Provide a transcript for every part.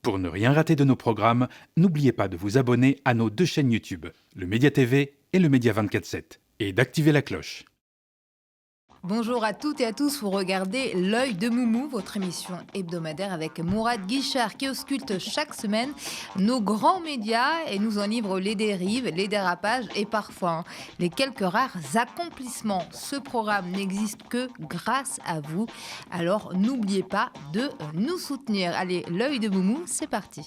Pour ne rien rater de nos programmes, n'oubliez pas de vous abonner à nos 2 chaînes YouTube, le Média TV et le Média 24/7, et d'activer la cloche. Bonjour à toutes et à tous, vous regardez L'œil de Moumou, votre émission hebdomadaire avec Mourad Guichard qui ausculte chaque semaine nos grands médias et nous en livre les dérives, les dérapages et parfois les quelques rares accomplissements. Ce programme n'existe que grâce à vous, alors n'oubliez pas de nous soutenir. Allez, L'œil de Moumou, c'est parti.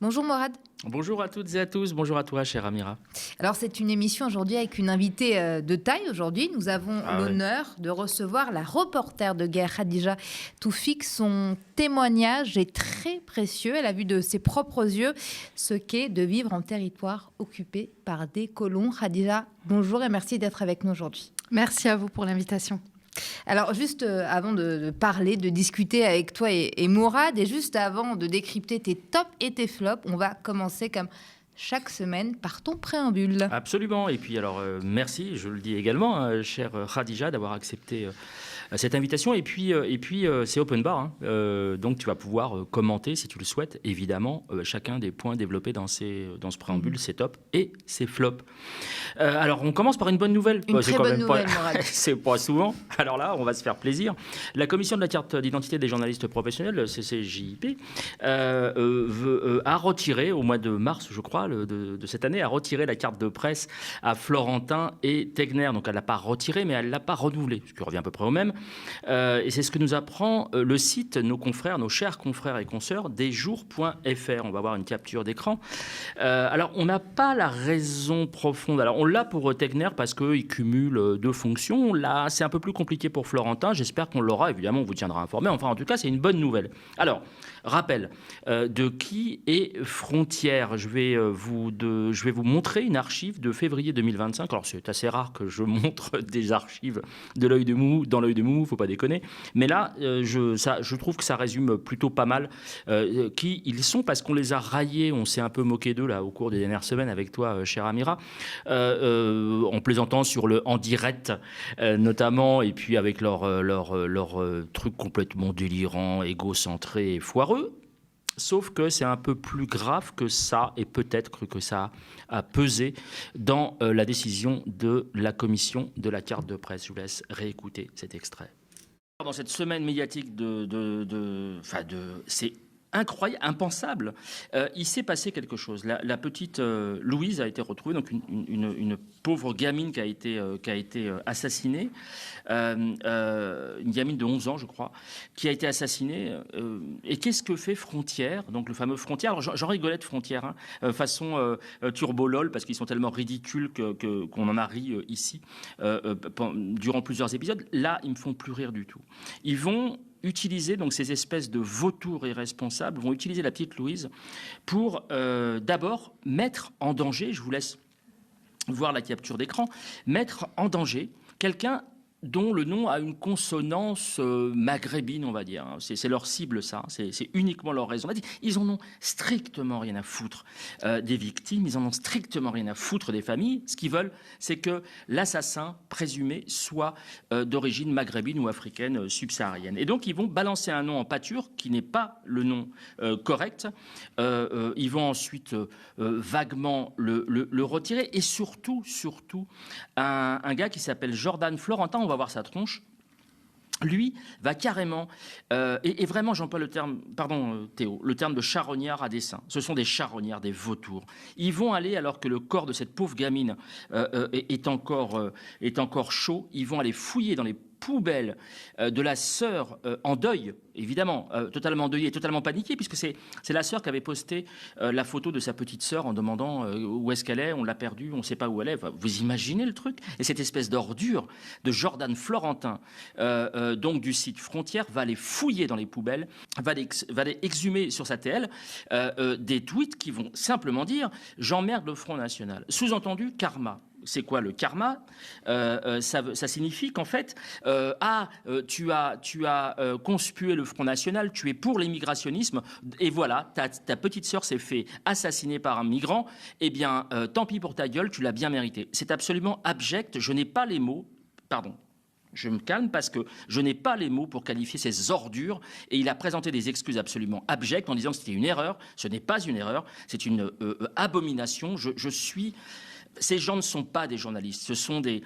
Bonjour Mourad. Bonjour à toutes et à tous, bonjour à toi chère Amira. Alors c'est une émission aujourd'hui avec une invitée de taille. Aujourd'hui, nous avons l'honneur de recevoir la reporter de guerre Khadija Toufik. Son témoignage est très précieux. Elle a vu de ses propres yeux ce qu'est de vivre en territoire occupé par des colons. Khadija, bonjour et merci d'être avec nous aujourd'hui. Merci à vous pour l'invitation. Alors juste avant de parler, de discuter avec toi et Mourad, et juste avant de décrypter tes tops et tes flops, on va commencer comme chaque semaine par ton préambule. Absolument, et puis alors merci, je le dis également, chère Khadija, d'avoir accepté cette invitation. Et puis c'est open bar, hein. Donc tu vas pouvoir commenter, si tu le souhaites, évidemment, chacun des points développés dans ce préambule, ses tops et ses flops. Alors on commence par une bonne nouvelle. Une très bonne nouvelle, Mourad. C'est pas souvent. Alors là, on va se faire plaisir. La commission de la carte d'identité des journalistes professionnels, CCJIP, a retiré, au mois de mars, je crois, de cette année, a retiré la carte de presse à Florentin et Tegner. Donc elle l'a pas retirée, mais elle l'a pas renouvelée, ce qui revient à peu près au même. Et c'est ce que nous apprend le site, nos chers confrères et consoeurs, desjours.fr. On va voir une capture d'écran. Alors on n'a pas la raison profonde. Alors on l'a pour Tegner parce qu'il cumule 2 fonctions. Là, c'est un peu plus compliqué pour Florentin. J'espère qu'on l'aura. Évidemment, on vous tiendra informé. Enfin, en tout cas, c'est une bonne nouvelle. Alors, rappel de qui est Frontières. Je vais vous montrer une archive de février 2025. Alors, c'est assez rare que je montre des archives de l'œil de Moumou dans l'œil de Moumou, faut pas déconner. Mais là, je trouve que ça résume plutôt pas mal qui ils sont, parce qu'on les a raillés, on s'est un peu moqué d'eux là au cours des dernières semaines avec toi, chère Amira, en plaisantant sur le en direct, notamment, et puis avec leur truc complètement délirant, égocentré et foireux. Sauf que c'est un peu plus grave que ça, et peut-être que ça a pesé dans la décision de la commission de la carte de presse. Je vous laisse réécouter cet extrait. Dans cette semaine médiatique c'est incroyable, impensable. Il s'est passé quelque chose. La petite Louise a été retrouvée, donc une pauvre gamine qui a été assassinée, une gamine de 11 ans, je crois, qui a été assassinée. Et qu'est-ce que fait Frontières, donc le fameux Frontières. Alors, j'en rigolais de Frontières, façon turbo lol, parce qu'ils sont tellement ridicules qu'on en a ri ici durant plusieurs épisodes. Là, ils me font plus rire du tout. Ils vont utiliser donc ces espèces de vautours irresponsables, vont utiliser la petite Louise pour d'abord mettre en danger, je vous laisse voir la capture d'écran, mettre en danger quelqu'un dont le nom a une consonance maghrébine, on va dire. C'est leur cible, ça. C'est uniquement leur raison. Ils en ont strictement rien à foutre des victimes. Ils en ont strictement rien à foutre des familles. Ce qu'ils veulent, c'est que l'assassin présumé soit d'origine maghrébine ou africaine subsaharienne. Et donc, ils vont balancer un nom en pâture qui n'est pas le nom correct. Ils vont ensuite vaguement le retirer. Et surtout, un gars qui s'appelle Jordan Florentin, on va voir sa tronche, lui va carrément, et vraiment j'emploie le terme, pardon Théo, le terme de charognard à dessein. Ce sont des charognards, des vautours. Ils vont aller, alors que le corps de cette pauvre gamine est encore chaud, ils vont aller fouiller dans les poubelles de la sœur en deuil, évidemment, totalement endeuillée et totalement paniquée, puisque c'est la sœur qui avait posté la photo de sa petite sœur en demandant où est-ce qu'elle est, on l'a perdue, on ne sait pas où elle est. Enfin, vous imaginez le truc? Et cette espèce d'ordure de Jordan Florentin, donc du site Frontières, va aller fouiller dans les poubelles, va aller exhumer sur sa TL des tweets qui vont simplement dire « J'emmerde le Front National ». Sous-entendu, karma. C'est quoi le karma? Ça signifie qu'en fait, tu as conspué le Front National, tu es pour l'immigrationnisme, et voilà, ta petite sœur s'est fait assassiner par un migrant, eh bien, tant pis pour ta gueule, tu l'as bien mérité. C'est absolument abject, je n'ai pas les mots, pardon. Je me calme parce que je n'ai pas les mots pour qualifier ces ordures, et il a présenté des excuses absolument abjectes en disant que c'était une erreur. Ce n'est pas une erreur, c'est une abomination. Ces gens ne sont pas des journalistes, ce sont des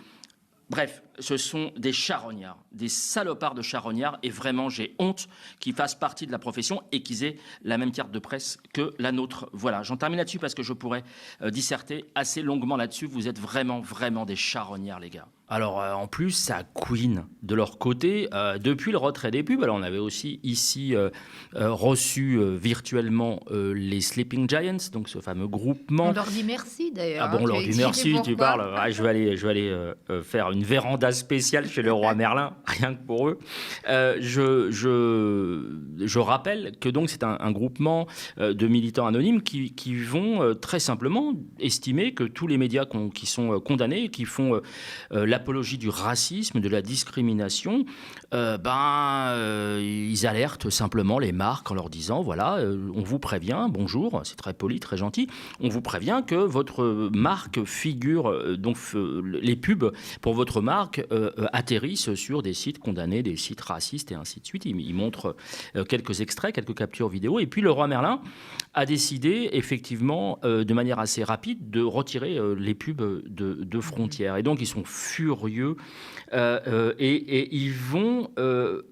charognards, des salopards de charognards, et vraiment j'ai honte qu'ils fassent partie de la profession et qu'ils aient la même carte de presse que la nôtre. Voilà, j'en termine là-dessus parce que je pourrais disserter assez longuement là-dessus. Vous êtes vraiment, vraiment des charognards, les gars. Alors, en plus, ça couine de leur côté. Depuis le retrait des pubs, alors on avait aussi ici reçu virtuellement les Sleeping Giants, donc ce fameux groupement. On leur dit merci d'ailleurs. Ah bon, on leur dit merci, tu parles. Ah, je vais aller faire une véranda spéciale chez le roi Merlin, rien que pour eux. Je rappelle que donc c'est un groupement de militants anonymes qui vont très simplement estimer que tous les médias qui sont condamnés, qui font l'apologie du racisme, de la discrimination, ils alertent simplement les marques en leur disant, voilà, on vous prévient, bonjour, c'est très poli, très gentil, on vous prévient que votre marque figure, les pubs pour votre marque atterrissent sur des sites condamnés, des sites racistes et ainsi de suite. Ils montrent quelques extraits, quelques captures vidéo, et puis le roi Merlin a décidé effectivement de manière assez rapide de retirer les pubs de Frontières. Et donc ils sont furieux et ils vont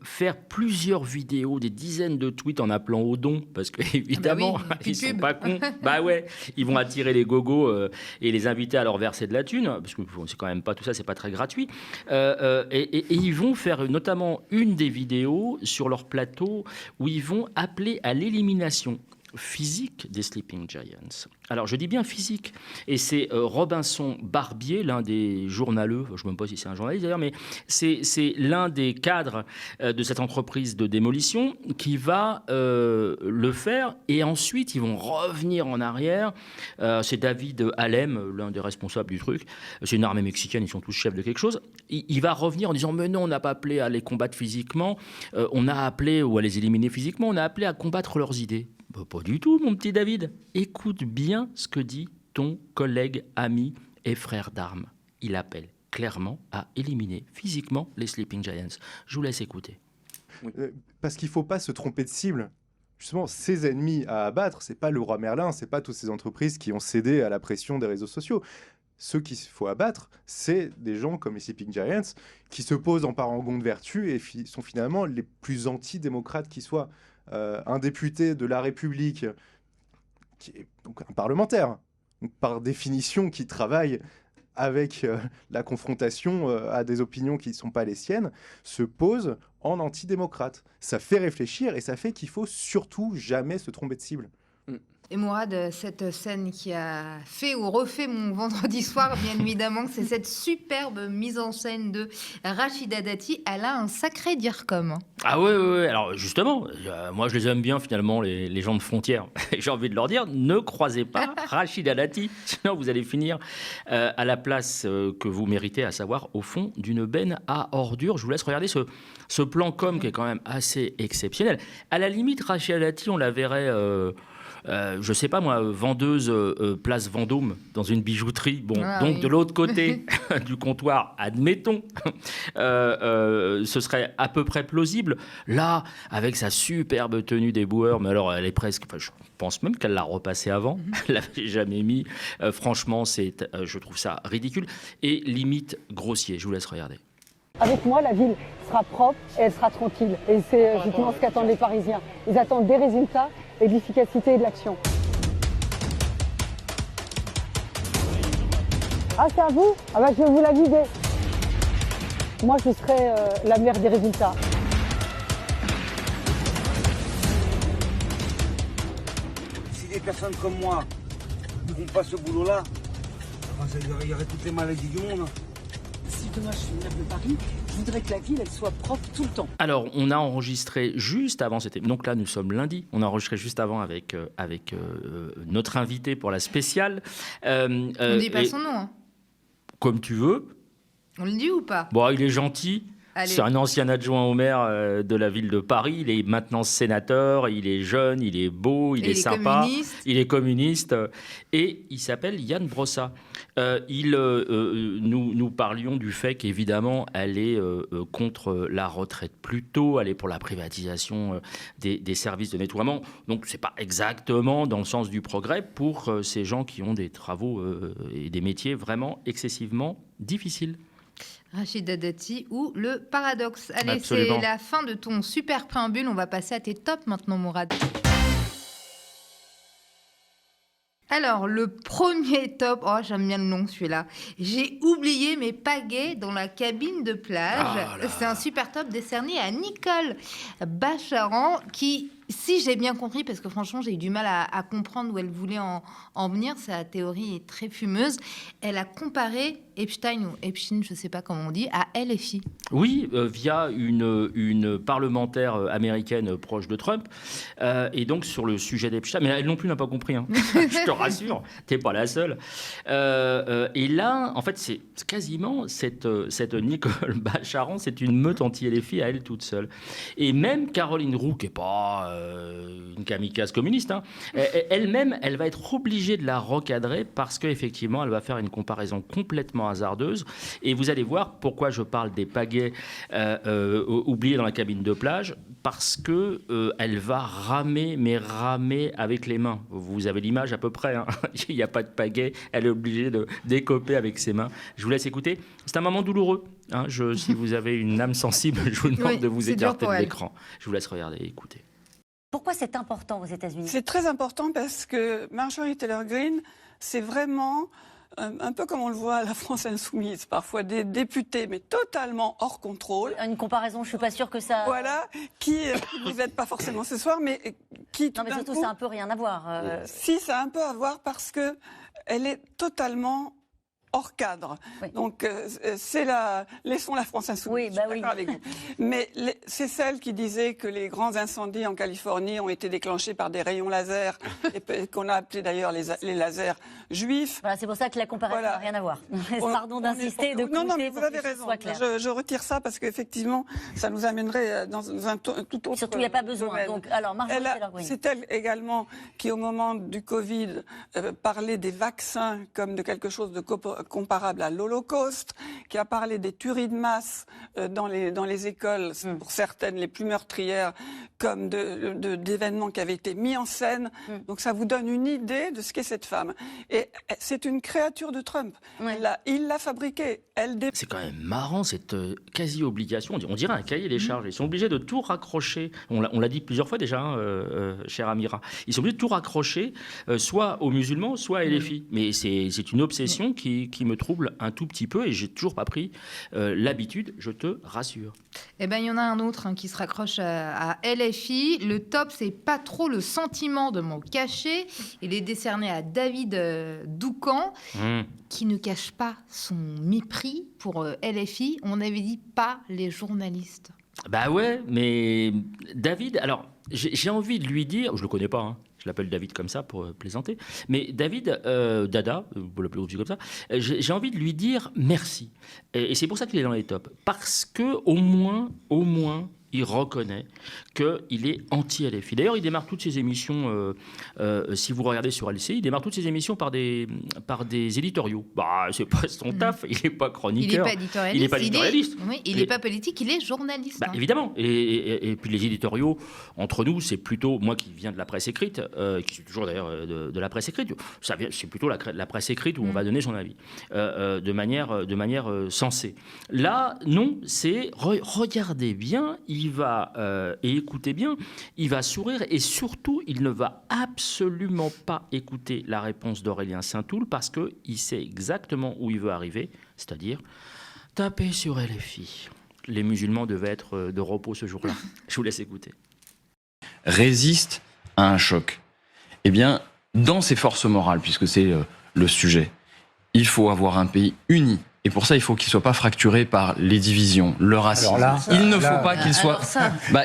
faire plusieurs vidéos, des dizaines de tweets en appelant au don, parce qu'évidemment, ils sont pas cons. Bah ouais, ils vont attirer les gogos et les inviter à leur verser de la thune, parce que c'est quand même pas tout ça, c'est pas très gratuit. Et ils vont faire notamment une des vidéos sur leur plateau où ils vont appeler à l'élimination physique des Sleeping Giants. Alors, je dis bien physique. Et c'est Robinson Barbier, l'un des journaleux, je ne sais même pas si c'est un journaliste d'ailleurs, mais c'est l'un des cadres de cette entreprise de démolition qui va le faire. Et ensuite, ils vont revenir en arrière. C'est David Halem, l'un des responsables du truc. C'est une armée mexicaine, ils sont tous chefs de quelque chose. Il va revenir en disant, mais non, on n'a pas appelé à les combattre physiquement, on a appelé, ou à les éliminer physiquement, on a appelé à combattre leurs idées. Pas du tout, mon petit David. Écoute bien ce que dit ton collègue, ami et frère d'armes. Il appelle clairement à éliminer physiquement les Sleeping Giants. Je vous laisse écouter. Parce qu'il ne faut pas se tromper de cible. Justement, ces ennemis à abattre, ce n'est pas le roi Merlin, ce n'est pas toutes ces entreprises qui ont cédé à la pression des réseaux sociaux. Ceux qu'il faut abattre, c'est des gens comme les Sleeping Giants qui se posent en parangon de vertu et sont finalement les plus antidémocrates qui soient. Un député de La République, qui est donc un parlementaire, donc par définition qui travaille avec la confrontation à des opinions qui ne sont pas les siennes, se pose en antidémocrate. Ça fait réfléchir et ça fait qu'il faut surtout jamais se tromper de cible. Et Mourad, cette scène qui a fait ou refait mon vendredi soir, bien évidemment, c'est cette superbe mise en scène de Rachida Dati. Elle a un sacré dire-comme. Ah ouais. Alors justement, moi je les aime bien finalement, les gens de Frontières. J'ai envie de leur dire, ne croisez pas Rachida Dati, sinon vous allez finir à la place que vous méritez, à savoir au fond d'une benne à ordures. Je vous laisse regarder ce plan com qui est quand même assez exceptionnel. À la limite, Rachida Dati, on la verrait... je sais pas moi, vendeuse place Vendôme dans une bijouterie. Bon, donc de l'autre côté du comptoir, admettons, ce serait à peu près plausible. Là, avec sa superbe tenue d'éboueur, mais alors elle est presque, je pense même qu'elle l'a repassée avant, elle l'avait jamais mis. Franchement, je trouve ça ridicule et limite grossier. Je vous laisse regarder. Avec moi, la ville sera propre et elle sera tranquille. Et c'est justement ce qu'attendent les Parisiens. Ils attendent des résultats et de l'efficacité et de l'action. Ah, c'est à vous? Ah bah, je vais vous la vider. Moi, je serai la mère des résultats. Si des personnes comme moi ne font pas ce boulot-là, il y aurait toutes les maladies du monde. Si demain je suis maire de Paris, je voudrais que la ville elle soit propre tout le temps. Alors, on a enregistré juste avant, donc là nous sommes lundi, on a enregistré juste avant avec notre invité pour la spéciale. On ne dit pas son nom. Hein. comme tu veux. On le dit ou pas? Bon, il est gentil. Allez. C'est un ancien adjoint au maire de la ville de Paris. Il est maintenant sénateur. Il est jeune, il est beau, il est sympa. Communiste. Il est communiste. Et il s'appelle Ian Brossat. Nous parlions du fait qu'évidemment, elle est contre la retraite plus tôt. Elle est pour la privatisation des services de nettoiement. Donc, ce n'est pas exactement dans le sens du progrès pour ces gens qui ont des travaux et des métiers vraiment excessivement difficiles. Rachida Dati ou le paradoxe. Allez, Absolument. c'est la fin de ton super préambule. On va passer à tes tops maintenant, Mourad. Alors, le premier top, oh j'aime bien le nom celui-là. J'ai oublié mes pagaies dans la cabine de plage. C'est un super top décerné à Nicole Bacharan qui, si j'ai bien compris, parce que franchement j'ai eu du mal à comprendre où elle voulait en venir, sa théorie est très fumeuse, elle a comparé Epstein ou Epstein, je ne sais pas comment on dit, à LFI. Oui, via une parlementaire américaine proche de Trump. Et donc, sur le sujet d'Epstein, mais elle non plus n'a pas compris, hein. Je te rassure, t'es pas la seule. Et là, en fait, c'est quasiment cette Nicole Bacharan, c'est une meute anti-LFI à elle toute seule. Et même Caroline Roux, qui n'est pas une kamikaze communiste, hein, elle-même, elle va être obligée de la recadrer parce qu'effectivement, elle va faire une comparaison complètement hasardeuse. Et vous allez voir pourquoi je parle des pagaies oubliées dans la cabine de plage, parce que elle va ramer avec les mains. Vous avez l'image à peu près, hein. Il n'y a pas de pagaie, elle est obligée de décoper avec ses mains. Je vous laisse écouter. C'est un moment douloureux, hein. Si vous avez une âme sensible, je vous demande de vous écarter de l'écran. Je vous laisse regarder et écouter. Pourquoi c'est important aux États-Unis? C'est très important parce que Marjorie Taylor Greene, c'est vraiment un peu comme on le voit à la France insoumise, parfois des députés, mais totalement hors contrôle. Une comparaison, je suis pas sûre que ça... Voilà, qui ne vous aide pas forcément ce soir, mais qui... Non, mais surtout, ça a un peu rien à voir. Si, ça a un peu à voir parce que elle est totalement hors cadre. Oui. Donc, laissons la France insoumise. Oui, je suis d'accord avec vous. Mais c'est celle qui disait que les grands incendies en Californie ont été déclenchés par des rayons laser, et qu'on a appelé d'ailleurs les lasers juifs. Voilà, c'est pour ça que la comparaison n'a rien à voir. Pardon d'insister, de Non, mais pour vous avez que ce raison. soit clair. Je retire ça parce qu'effectivement, ça nous amènerait dans un tout autre Surtout, il n'y a pas besoin. domaine. Donc, alors, Marjorie Taylor Greene. C'est elle également qui, au moment du Covid, parlait des vaccins comme de quelque chose de comparable à l'Holocauste, qui a parlé des tueries de masse dans les écoles, pour certaines les plus meurtrières, comme d'événements qui avaient été mis en scène. Donc ça vous donne une idée de ce qu'est cette femme. Et c'est une créature de Trump. Ouais. Il l'a fabriquée. C'est quand même marrant, cette quasi-obligation. On dirait un cahier des charges. Ils sont obligés de tout raccrocher. On l'a dit plusieurs fois déjà, hein, chère Amira. Ils sont obligés de tout raccrocher, soit aux musulmans, soit à LFI. Mais c'est une obsession qui me trouble un tout petit peu et j'ai toujours pas pris l'habitude, je te rassure. Eh ben, il y en a un autre qui se raccroche à LFI. Le top, c'est pas trop le sentiment de mon cachet. Il est décerné à David Doucan, qui ne cache pas son mépris pour LFI. On avait dit pas les journalistes. Bah ouais, mais David, alors j'ai envie de lui dire, je le connais pas, hein, je l'appelle David comme ça pour plaisanter, mais David, Dada, vous l'appelez aussi comme ça, j'ai envie de lui dire merci. Et c'est pour ça qu'il est dans les tops, parce que au moins, il reconnaît qu'il est anti-LFI. D'ailleurs, il démarre toutes ses émissions, si vous regardez sur LCI, il démarre toutes ses émissions par des éditoriaux. Bah, c'est pas son taf, il n'est pas chroniqueur. Il n'est pas éditorialiste. Il n'est pas politique, il est journaliste. Bah, évidemment. Et puis les éditoriaux, entre nous, c'est plutôt, moi qui viens de la presse écrite, qui suis toujours d'ailleurs de la presse écrite, c'est plutôt la presse écrite où on va donner son avis, de manière sensée. Là, non, c'est regardez bien, il va, et écoutez bien, il va sourire et surtout, il ne va absolument pas écouter la réponse d'Aurélien Saint-Toul parce qu'il sait exactement où il veut arriver, c'est-à-dire taper sur LFI. Les musulmans devaient être de repos ce jour-là. Je vous laisse écouter. Résiste à un choc. Eh bien, dans ses forces morales, puisque c'est le sujet, il faut avoir un pays uni Et pour ça, il faut qu'il ne soit pas fracturé par les divisions, le racisme. Il ne faut pas qu'il soit...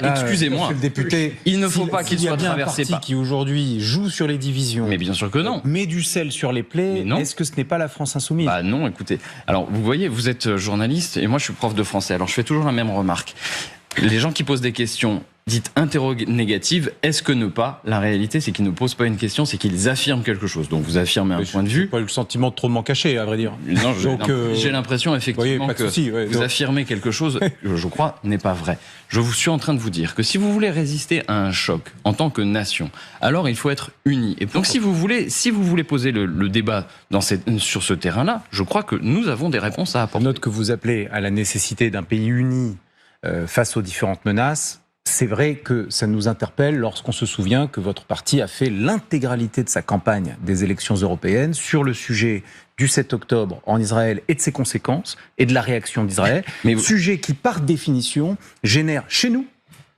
excusez-moi. Le député, il ne faut pas qu'il soit traversé par... qui aujourd'hui joue sur les divisions. Mais bien sûr que non. Met du sel sur les plaies. Est-ce que ce n'est pas la France insoumise? Bah non, écoutez. Alors, vous voyez, vous êtes journaliste et moi, je suis prof de français. Alors, je fais toujours la même remarque. Les gens qui posent des questions dites interrogatives, est-ce que ne pas? La réalité, c'est qu'ils ne posent pas une question, c'est qu'ils affirment quelque chose. Donc vous affirmez un point de vue. Pas eu le sentiment de trop m'en cacher, à vrai dire. Non, j'ai l'impression effectivement que vous affirmez quelque chose, je crois, n'est pas vrai. Je suis en train de vous dire que si vous voulez résister à un choc en tant que nation, alors il faut être unis. Et donc si vous voulez poser le débat sur ce terrain-là, je crois que nous avons des réponses à apporter. Note que vous appelez à la nécessité d'un pays uni face aux différentes menaces. C'est vrai que ça nous interpelle lorsqu'on se souvient que votre parti a fait l'intégralité de sa campagne des élections européennes sur le sujet du 7 octobre en Israël et de ses conséquences et de la réaction d'Israël. Sujet qui, par définition, génère chez nous,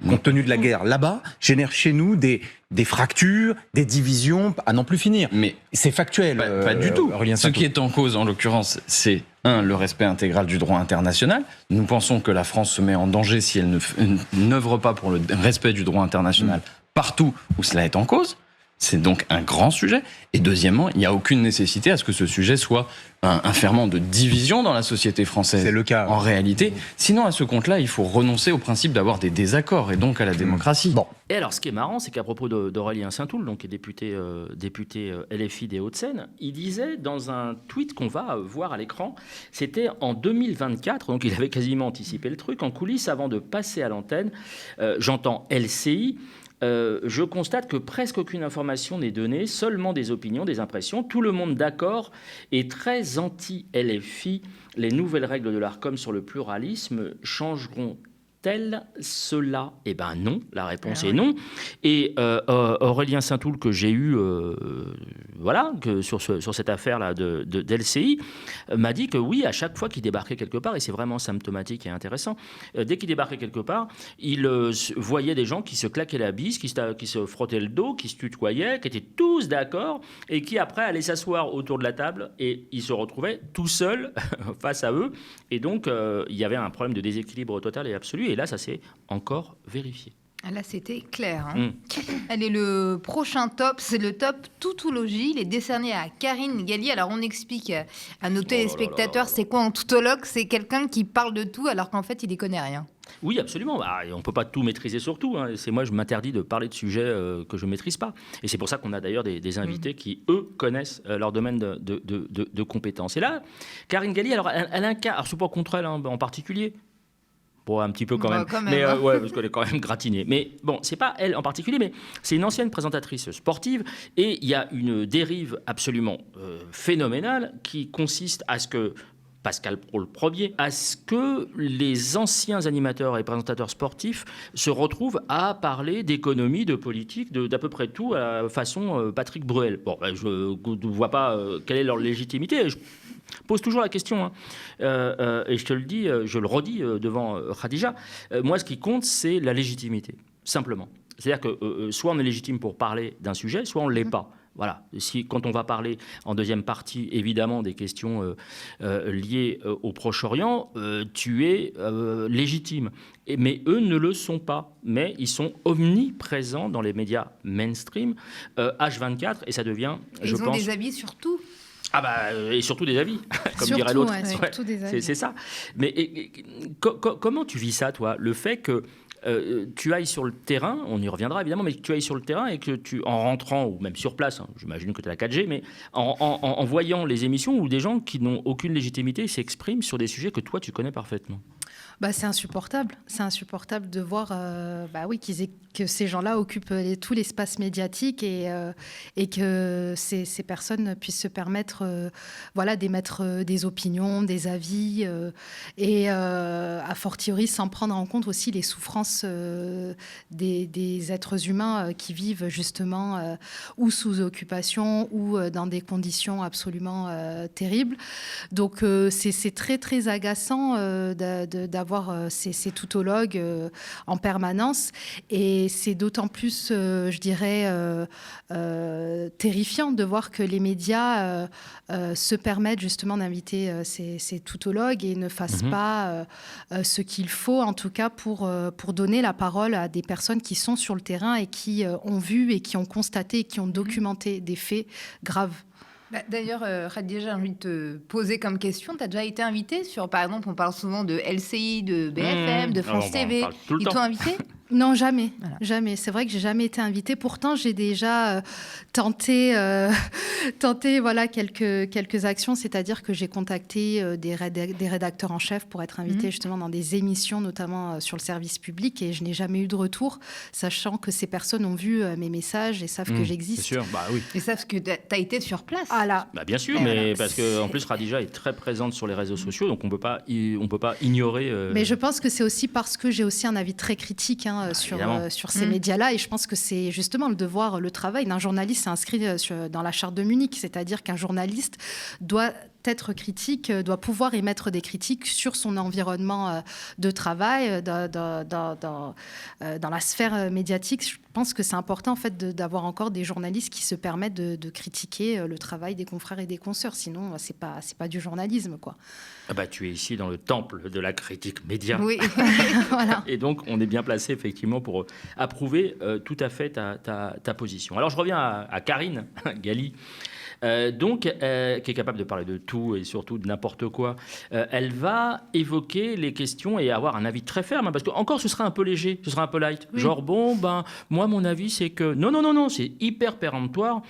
compte tenu de la guerre là-bas, génère chez nous des fractures, des divisions à n'en plus finir. Mais c'est factuel. Pas du tout. Ce qui est en cause, en l'occurrence, c'est le respect intégral du droit international. Nous pensons que la France se met en danger si elle n'œuvre pas pour le respect du droit international partout où cela est en cause. C'est donc un grand sujet. Et deuxièmement, il n'y a aucune nécessité à ce que ce sujet soit un ferment de division dans la société française. C'est le cas. En réalité. Sinon, à ce compte-là, il faut renoncer au principe d'avoir des désaccords et donc à la démocratie. Bon. Et alors, ce qui est marrant, c'est qu'à propos d'Aurélien Saint-Toul, donc qui est député LFI des Hauts-de-Seine, il disait dans un tweet qu'on va voir à l'écran, c'était en 2024, donc il avait quasiment anticipé le truc, en coulisses avant de passer à l'antenne, j'entends LCI. Je constate que presque aucune information n'est donnée, seulement des opinions, des impressions. Tout le monde d'accord et très anti-LFI. Les nouvelles règles de l'ARCOM sur le pluralisme changeront-elles cela? Eh bien non, la réponse est non. Et Aurélien Saint-Toul, que j'ai eu sur cette affaire-là d'LCI, m'a dit que oui, à chaque fois qu'il débarquait quelque part, et c'est vraiment symptomatique et intéressant, dès qu'il débarquait quelque part, il voyait des gens qui se claquaient la bise, qui se frottaient le dos, qui se tutoyaient, qui étaient tous d'accord, et qui après allaient s'asseoir autour de la table, et ils se retrouvaient tout seuls face à eux. Et donc, il y avait un problème de déséquilibre total et absolu, et là, ça s'est encore vérifié. Là, c'était clair. Allez, le prochain top, c'est le top Toutologie. Il est décerné à Karine Galli. Alors, on explique à nos téléspectateurs, c'est quoi un toutologue? C'est quelqu'un qui parle de tout alors qu'en fait, il n'y connaît rien. Oui, absolument. On ne peut pas tout maîtriser sur tout. Moi, je m'interdis de parler de sujets que je ne maîtrise pas. Et c'est pour ça qu'on a d'ailleurs des invités qui, eux, connaissent leur domaine de compétences. Et là, Karine Galli, alors, elle incarne, alors, je ne suis pas contre elle en particulier. Bon, un petit peu quand même. Mais parce qu'elle est quand même gratinée. Mais bon, c'est pas elle en particulier, mais c'est une ancienne présentatrice sportive. Et il y a une dérive absolument phénoménale qui consiste à ce que Pascal Praud le premier, à ce que les anciens animateurs et présentateurs sportifs se retrouvent à parler d'économie, de politique, d'à peu près tout à la façon Patrick Bruel. Bon, je ne vois pas quelle est leur légitimité. Je pose toujours la question, et je te le dis, je le redis devant Khadija, moi ce qui compte c'est la légitimité, simplement. C'est-à-dire que soit on est légitime pour parler d'un sujet, soit on ne l'est pas. Voilà. Quand on va parler en deuxième partie, évidemment, des questions liées au Proche-Orient, tu es légitime. Mais eux ne le sont pas. Mais ils sont omniprésents dans les médias mainstream, H24, et ça devient, je pense... Ils ont des avis sur tout. Et surtout des avis, comme surtout, dirait l'autre. Surtout des avis. C'est ça. Mais comment tu vis ça, toi? Le fait que tu ailles sur le terrain, on y reviendra évidemment, mais que tu ailles sur le terrain et que en rentrant, ou même sur place, j'imagine que tu as la 4G, mais en voyant les émissions où des gens qui n'ont aucune légitimité s'expriment sur des sujets que toi tu connais parfaitement. C'est insupportable. C'est insupportable de voir que ces gens-là occupent tout l'espace médiatique et que ces personnes puissent se permettre d'émettre des opinions, des avis et a fortiori sans prendre en compte aussi les souffrances des êtres humains qui vivent justement ou sous occupation ou dans des conditions absolument terribles. Donc c'est très très agaçant d'avoir d'avoir ces toutologues en permanence. Et c'est d'autant plus, je dirais, terrifiant de voir que les médias se permettent justement d'inviter ces toutologues et ne fassent pas ce qu'il faut, en tout cas, pour donner la parole à des personnes qui sont sur le terrain et qui ont vu et qui ont constaté et qui ont documenté des faits graves. D'ailleurs, Khadija, j'ai envie de te poser comme question. Tu as déjà été invité sur, par exemple, on parle souvent de LCI, de BFM, de France TV. Ils t'ont invité ? Non, jamais. Voilà. Jamais. C'est vrai que j'ai jamais été invitée. Pourtant, j'ai déjà tenté voilà, quelques actions. C'est-à-dire que j'ai contacté des rédacteurs en chef pour être invitée justement dans des émissions, notamment sur le service public. Et je n'ai jamais eu de retour, sachant que ces personnes ont vu mes messages et savent que j'existe. C'est sûr, bah oui. Et savent que tu as été sur place. Ah là. Bah bien sûr, mais parce qu'en plus, Khadija est très présente sur les réseaux sociaux, donc on peut pas ignorer... Mais je pense que c'est aussi parce que j'ai aussi un avis très critique sur ces médias-là, et je pense que c'est justement le devoir, le travail d'un journaliste, c'est inscrit dans la charte de Munich, c'est-à-dire qu'un journaliste doit être critique, doit pouvoir émettre des critiques sur son environnement de travail, dans la sphère médiatique. Je pense que c'est important en fait d'avoir encore des journalistes qui se permettent de critiquer le travail des confrères et des consoeurs. Sinon, c'est pas du journalisme, quoi. Ah bah, tu es ici dans le temple de la critique média. Oui. Voilà. Et donc, on est bien placé effectivement pour approuver tout à fait ta position. Alors, je reviens à Karine Galli. Qui est capable de parler de tout et surtout de n'importe quoi. Elle va évoquer les questions et avoir un avis très ferme, parce que encore ce sera un peu léger, ce sera un peu light. Oui. Genre, moi, mon avis, c'est que... Non, c'est hyper péremptoire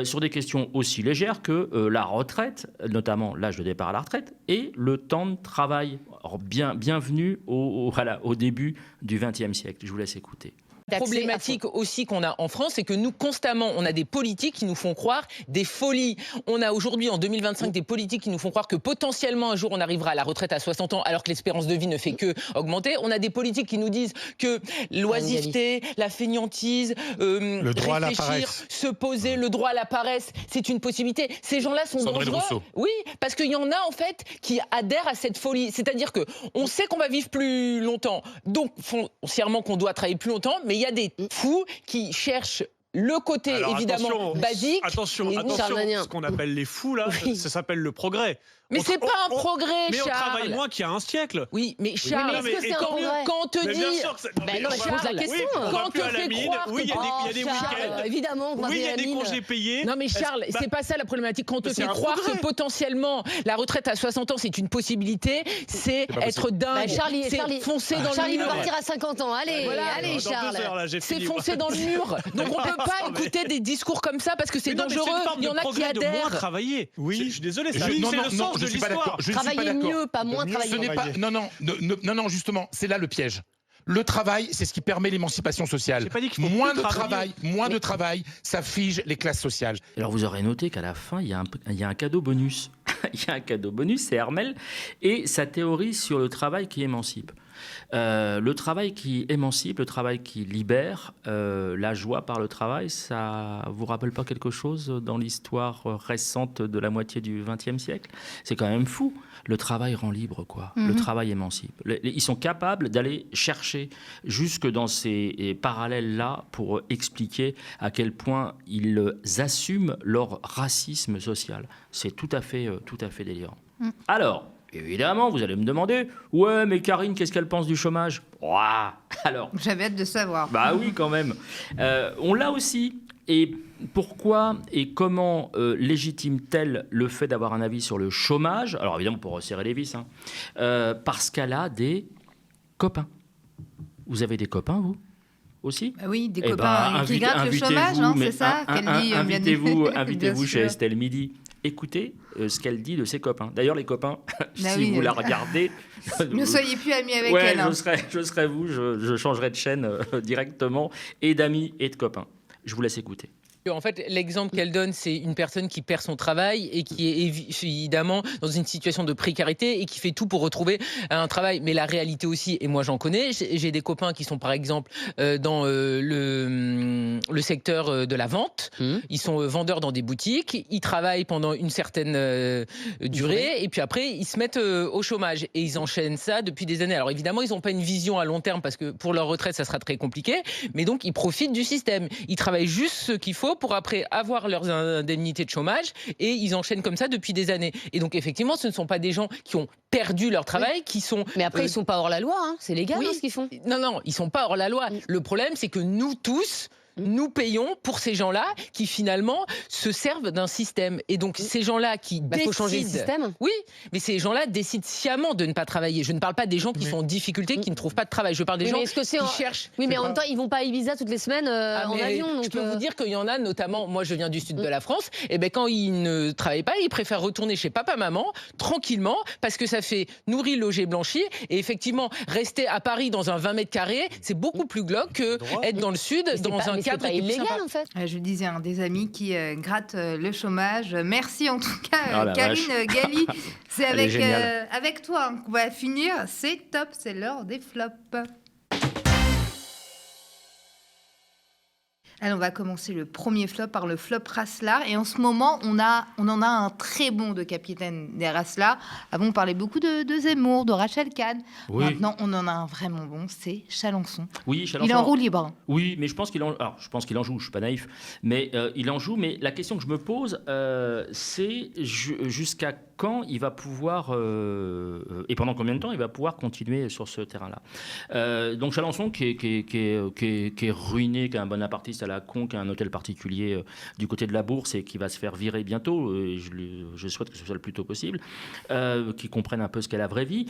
sur des questions aussi légères que la retraite, notamment l'âge de départ à la retraite, et le temps de travail. Alors, bienvenue au début du XXe siècle. Je vous laisse écouter. La problématique aussi qu'on a en France, c'est que nous, constamment, on a des politiques qui nous font croire des folies. On a aujourd'hui, en 2025, des politiques qui nous font croire que potentiellement, un jour, on arrivera à la retraite à 60 ans, alors que l'espérance de vie ne fait que augmenter. On a des politiques qui nous disent que l'oisiveté, la fainéantise, le droit réfléchir, se poser, le droit à la paresse, c'est une possibilité. Ces gens-là sont dangereux. Oui, parce qu'il y en a, en fait, qui adhèrent à cette folie. C'est-à-dire qu'on sait qu'on va vivre plus longtemps, donc foncièrement qu'on doit travailler plus longtemps, mais il y a des fous qui cherchent le côté, évidemment, basique. Attention, ce qu'on appelle les fous, là, ça s'appelle le progrès. Mais c'est pas un progrès, mais Charles. Mais on travaille moins qu'il y a un siècle. Oui, mais Charles, est-ce que c'est un progrès ? Quand on te dit... non, je pose la question. Quand on te fait croire... Oui, il y a des week-ends. Évidemment, oui, il y a des congés payés. Non, mais Charles, c'est pas ça la problématique. Quand on te fait croire que potentiellement la retraite à 60 ans, c'est une possibilité, c'est être dingue. Charlie, c'est foncer dans le mur. Charlie veut partir à 50 ans. Allez, allez, Charles. C'est foncer dans le mur. Donc on peut pas écouter des discours comme ça parce que c'est dangereux. Il y en a qui adhèrent. Oui, je suis désolé. C'est le sens de l'histoire. Travailler mieux, pas moins travailler. Non, justement, c'est là le piège. Le travail, c'est ce qui permet l'émancipation sociale. Moins de travail, ça fige les classes sociales. Alors vous aurez noté qu'à la fin, il y a un cadeau bonus. Il y a un cadeau bonus, c'est Hermel, et sa théorie sur le travail qui émancipe. Le travail qui émancipe, le travail qui libère, la joie par le travail, ça vous rappelle pas quelque chose dans l'histoire récente de la moitié du XXe siècle ? C'est quand même fou. Le travail rend libre, quoi. Le travail émancipe. Ils sont capables d'aller chercher jusque dans ces parallèles-là pour expliquer à quel point ils assument leur racisme social. C'est tout à fait délirant. Alors, évidemment, vous allez me demander, ouais, mais Karine, qu'est-ce qu'elle pense du chômage ? Ouah, alors, j'avais hâte de savoir. Bah oui, quand même. On l'a aussi. Et pourquoi et comment légitime-t-elle le fait d'avoir un avis sur le chômage ? Alors évidemment, pour resserrer les vis, parce qu'elle a des copains. Vous avez des copains, vous ? Aussi ? Bah oui, des copains qui grattent le chomage, hein, c'est ça qu'elle dit. Invitez-vous chez Estelle Midi. Écoutez ce qu'elle dit de ses copains. D'ailleurs, les copains, si vous la regardez... Ne soyez plus amis avec elle. Hein. Je serai vous, je changerai de chaîne directement, et d'amis et de copains. Je vous laisse écouter. En fait, l'exemple qu'elle donne, c'est une personne qui perd son travail et qui est évidemment dans une situation de précarité et qui fait tout pour retrouver un travail. Mais la réalité aussi, et moi j'en connais, j'ai des copains qui sont par exemple dans le secteur de la vente. Ils sont vendeurs dans des boutiques, ils travaillent pendant une certaine durée et puis après ils se mettent au chômage et ils enchaînent ça depuis des années. Alors évidemment, ils n'ont pas une vision à long terme parce que pour leur retraite, ça sera très compliqué, mais donc ils profitent du système. Ils travaillent juste ce qu'il faut pour après avoir leurs indemnités de chômage et ils enchaînent comme ça depuis des années. Et donc effectivement, ce ne sont pas des gens qui ont perdu leur travail, qui sont... Mais après, ils ne sont pas hors la loi, hein. C'est légal ce qu'ils font. Non, ils ne sont pas hors la loi. Le problème, c'est que nous tous... nous payons pour ces gens-là qui finalement se servent d'un système. Et donc ces gens-là qui décident... faut changer le système. Oui, mais ces gens-là décident sciemment de ne pas travailler. Je ne parle pas des gens qui sont en difficulté, qui ne trouvent pas de travail. Je parle des gens qui cherchent... Oui, mais en même temps, ils ne vont pas à Ibiza toutes les semaines en avion. Donc je peux vous dire qu'il y en a, notamment, moi je viens du sud de la France, et ben quand ils ne travaillent pas, ils préfèrent retourner chez papa-maman, tranquillement, parce que ça fait nourrir, loger, blanchir. Et effectivement, rester à Paris dans un 20 mètres carrés, c'est beaucoup plus glauque que être dans le sud, dans un cadre illégal en fait. Je disais, des amis qui grattent le chômage. Merci en tout cas, Karine Galli. C'est avec toi qu'on va finir. C'est top, c'est l'heure des flops. Alors, on va commencer le premier flop par le flop Raslar. Et en ce moment, on en a un très bon de capitaine des Raslar. Avant, on parlait beaucoup de Zemmour, de Rachel Kahn. Oui. Maintenant, on en a un vraiment bon, c'est Chalençon. Oui, Chalençon. Il est en roue libre. Oui, mais je pense qu'il en joue, je suis pas naïf. Mais il en joue, mais la question que je me pose, c'est jusqu'à quand il va pouvoir, et pendant combien de temps il va pouvoir continuer sur ce terrain-là. Donc Chalençon qui est ruiné, qui est un bonapartiste à la con, qui a un hôtel particulier du côté de la Bourse et qui va se faire virer bientôt, et je souhaite que ce soit le plus tôt possible, qu'il comprenne un peu ce qu'est la vraie vie,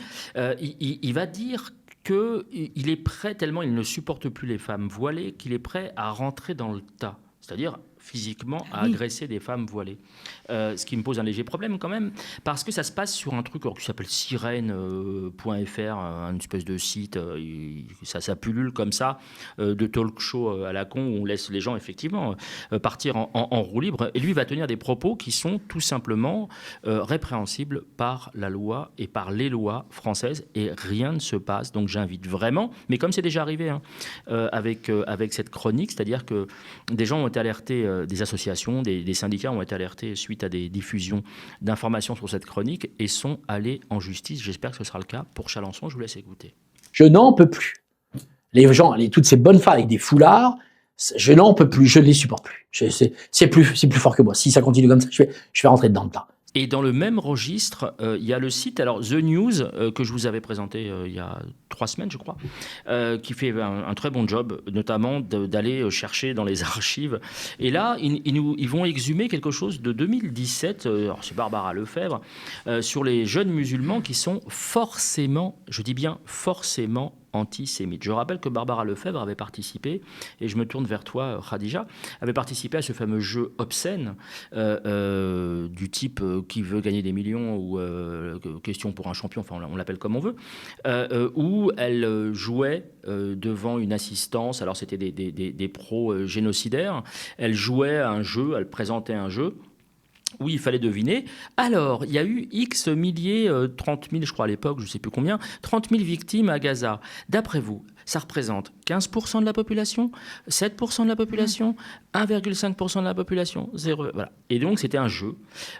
il va dire qu'il est prêt, tellement il ne supporte plus les femmes voilées, qu'il est prêt à rentrer dans le tas, c'est-à-dire physiquement à agresser des femmes voilées. Ce qui me pose un léger problème quand même, parce que ça se passe sur un truc qui s'appelle sirène.fr, une espèce de site, ça pullule comme ça, de talk show à la con, où on laisse les gens effectivement partir en roue libre, et lui va tenir des propos qui sont tout simplement répréhensibles par la loi et par les lois françaises, et rien ne se passe. Donc j'invite vraiment, mais comme c'est déjà arrivé avec cette chronique, c'est-à-dire que des gens ont été alertés, des associations, des syndicats ont été alertés suite à des diffusions d'informations sur cette chronique et sont allés en justice. J'espère que ce sera le cas pour Chalençon. Je vous laisse écouter. Je n'en peux plus. Les gens, toutes ces bonnes femmes avec des foulards, je n'en peux plus, je ne les supporte plus. C'est plus fort que moi. Si ça continue comme ça, je vais rentrer dedans le tas. Et dans le même registre, il y a le site, alors The News, que je vous avais présenté il y a 3 semaines, je crois, qui fait un très bon job, notamment d'aller chercher dans les archives. Et là, ils vont exhumer quelque chose de 2017, alors c'est Barbara Lefebvre, sur les jeunes musulmans qui sont forcément, je dis bien forcément, antisémite. Je rappelle que Barbara Lefebvre avait participé, et je me tourne vers toi, Khadija, avait participé à ce fameux jeu obscène du type qui veut gagner des millions ou question pour un champion, enfin on l'appelle comme on veut, où elle jouait devant une assistance, alors c'était des pros génocidaires, elle jouait à un jeu, elle présentait un jeu, où il fallait deviner. Alors, il y a eu X milliers, 30 000 je crois à l'époque, je ne sais plus combien, 30 000 victimes à Gaza. D'après vous, ça représente 15% de la population, 7% de la population, 1,5% de la population, 0. Voilà. Et donc, c'était un jeu.